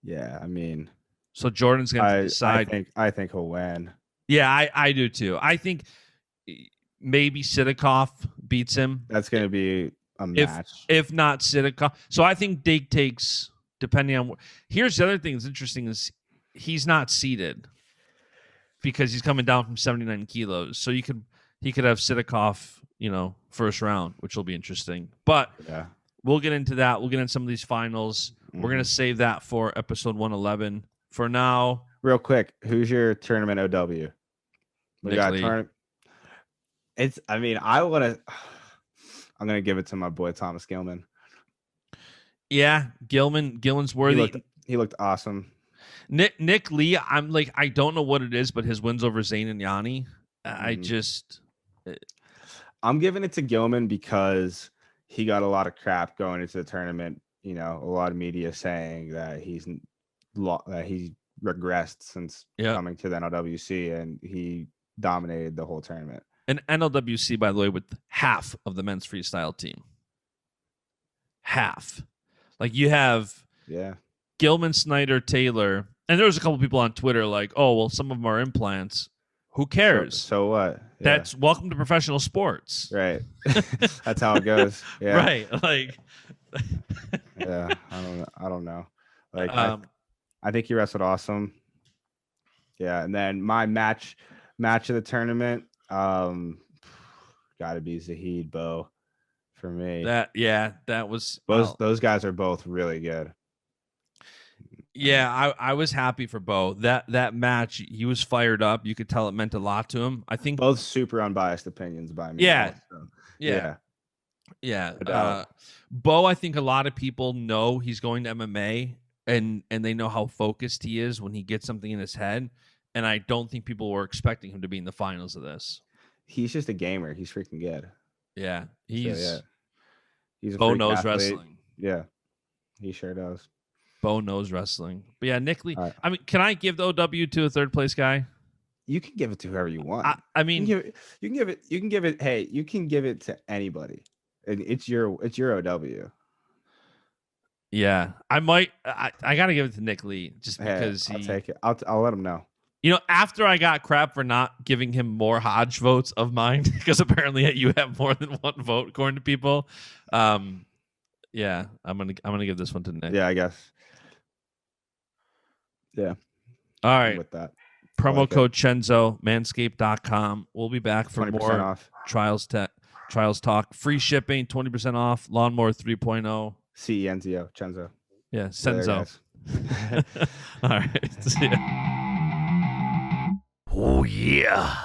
Yeah. I mean, so Jordan's going to decide. I think he'll win. Yeah, I do too. I think maybe Sidakov beats him. That's going to be a match. If not Sidakov. So I think Dig takes, depending on. Here's the other thing that's interesting is he's not seeded because he's coming down from 79 kilos. So he could have Sidakov, first round, which will be interesting. But we'll get into that. We'll get into some of these finals. We're going to save that for episode 111. For now. Real quick, who's your tournament OW? We got tournament. I'm going to give it to my boy Thomas Gilman. Yeah, Gilman's worthy. He looked awesome. Nick Lee, I don't know what it is, but his wins over Zane and Yanni, I'm giving it to Gilman because he got a lot of crap going into the tournament. A lot of media saying that he's regressed since coming to the NLWC, and he dominated the whole tournament. And NLWC, by the way, with half of the men's freestyle team. Half. Like you have Gilman, Snyder, Taylor, and there was a couple people on Twitter like, oh, well, some of them are implants. Who cares? So what? Yeah. That's welcome to professional sports. Right. That's how it goes. Yeah. Right. Like yeah. I don't know. Like I think he wrestled awesome. Yeah. And then my match of the tournament, gotta be Zahid Bo for me. That was those guys are both really good. Yeah, I was happy for Bo. That match, he was fired up. You could tell it meant a lot to him. I think both super unbiased opinions by me. Yeah. Also. Yeah. Bo, I think a lot of people know he's going to MMA and they know how focused he is when he gets something in his head. And I don't think people were expecting him to be in the finals of this. He's just a gamer. He's freaking good. Yeah. He's a Bo knows athlete. wrestling. Yeah. He sure does. Bo knows wrestling. But yeah, Nick Lee. Right. I mean, can I give the OW to a third place guy? You can give it to whoever you want. I mean, you can give it. Hey, you can give it to anybody. And it's your OW. Yeah, I might. I gotta give it to Nick Lee just because I'll take it. I'll let him know. After I got crap for not giving him more Hodge votes of mine, because apparently you have more than one vote according to people. Yeah, I'm gonna give this one to Nick. Yeah, I guess. Yeah. All right. With that. Promo code Cenzo, manscaped.com. We'll be back for more off. Trials talk. Free shipping, 20% off. Lawnmower 3.0. CENZO, Cenzo. Yeah, Cenzo. All right. See ya. Oh, yeah.